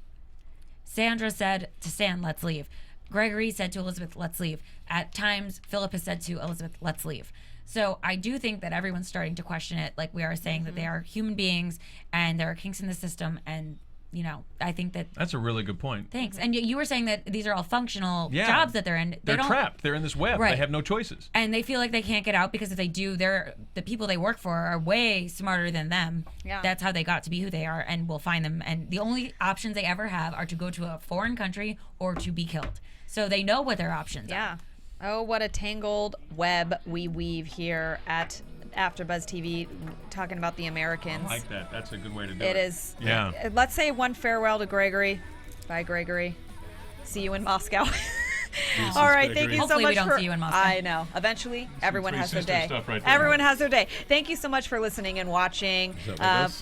Sandra said to Stan, let's leave. Gregory said to Elizabeth, let's leave. At times, Philip has said to Elizabeth, let's leave. So I do think that everyone's starting to question it. Like we are saying that they are human beings and there are kinks in the system. And, you know, I think that's a really good point. Thanks. And you were saying that these are all functional jobs that they're in. They're trapped. They're in this web. Right. They have no choices. And they feel like they can't get out because if they do, the people they work for are way smarter than them. Yeah. That's how they got to be who they are, and we'll find them. And the only options they ever have are to go to a foreign country or to be killed. So they know what their options are. Yeah. Oh, what a tangled web we weave here at AfterBuzz TV, talking about the Americans. I like that. That's a good way to do it. It is. Yeah. Let's say one farewell to Gregory. Bye, Gregory. See you in Moscow. All right, thank you so Hopefully much we don't see you in Moscow. I know. Eventually, everyone has their day. stuff right there. Everyone has their day. Thank you so much for listening and watching.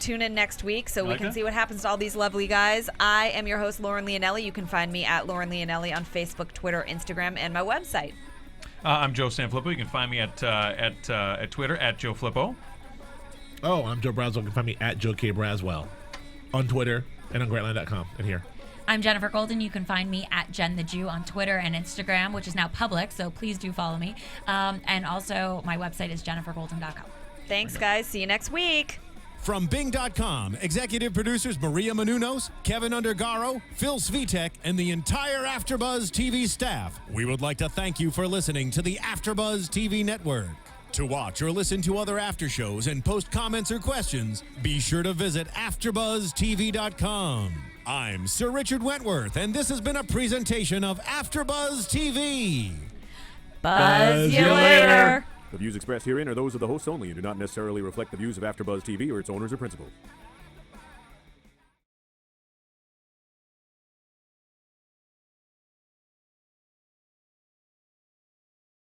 Tune in next week so we like can that? see what happens to all these lovely guys. I am your host, Lauren Leonelli. You can find me at Lauren Leonelli on Facebook, Twitter, Instagram, and my website. I'm Joe Sanfilippo. You can find me at Twitter at Joe Flippo. Oh, I'm Joe Braswell. You can find me at Joe K. Braswell on Twitter and on Grantline.com and here. I'm Jenifer Golden. You can find me at Jen the Jew on Twitter and Instagram, which is now public, so please do follow me. And also, my website is jennifergolden.com. Thanks, guys. See you next week. From Bing.com, executive producers Maria Menounos, Kevin Undergaro, Phil Svitek, and the entire AfterBuzz TV staff, we would like to thank you for listening to the AfterBuzz TV network. To watch or listen to other after shows and post comments or questions, be sure to visit AfterBuzzTV.com. I'm Sir Richard Wentworth, and this has been a presentation of AfterBuzz TV. Buzz you later. The views expressed herein are those of the hosts only and do not necessarily reflect the views of AfterBuzz TV or its owners or principals.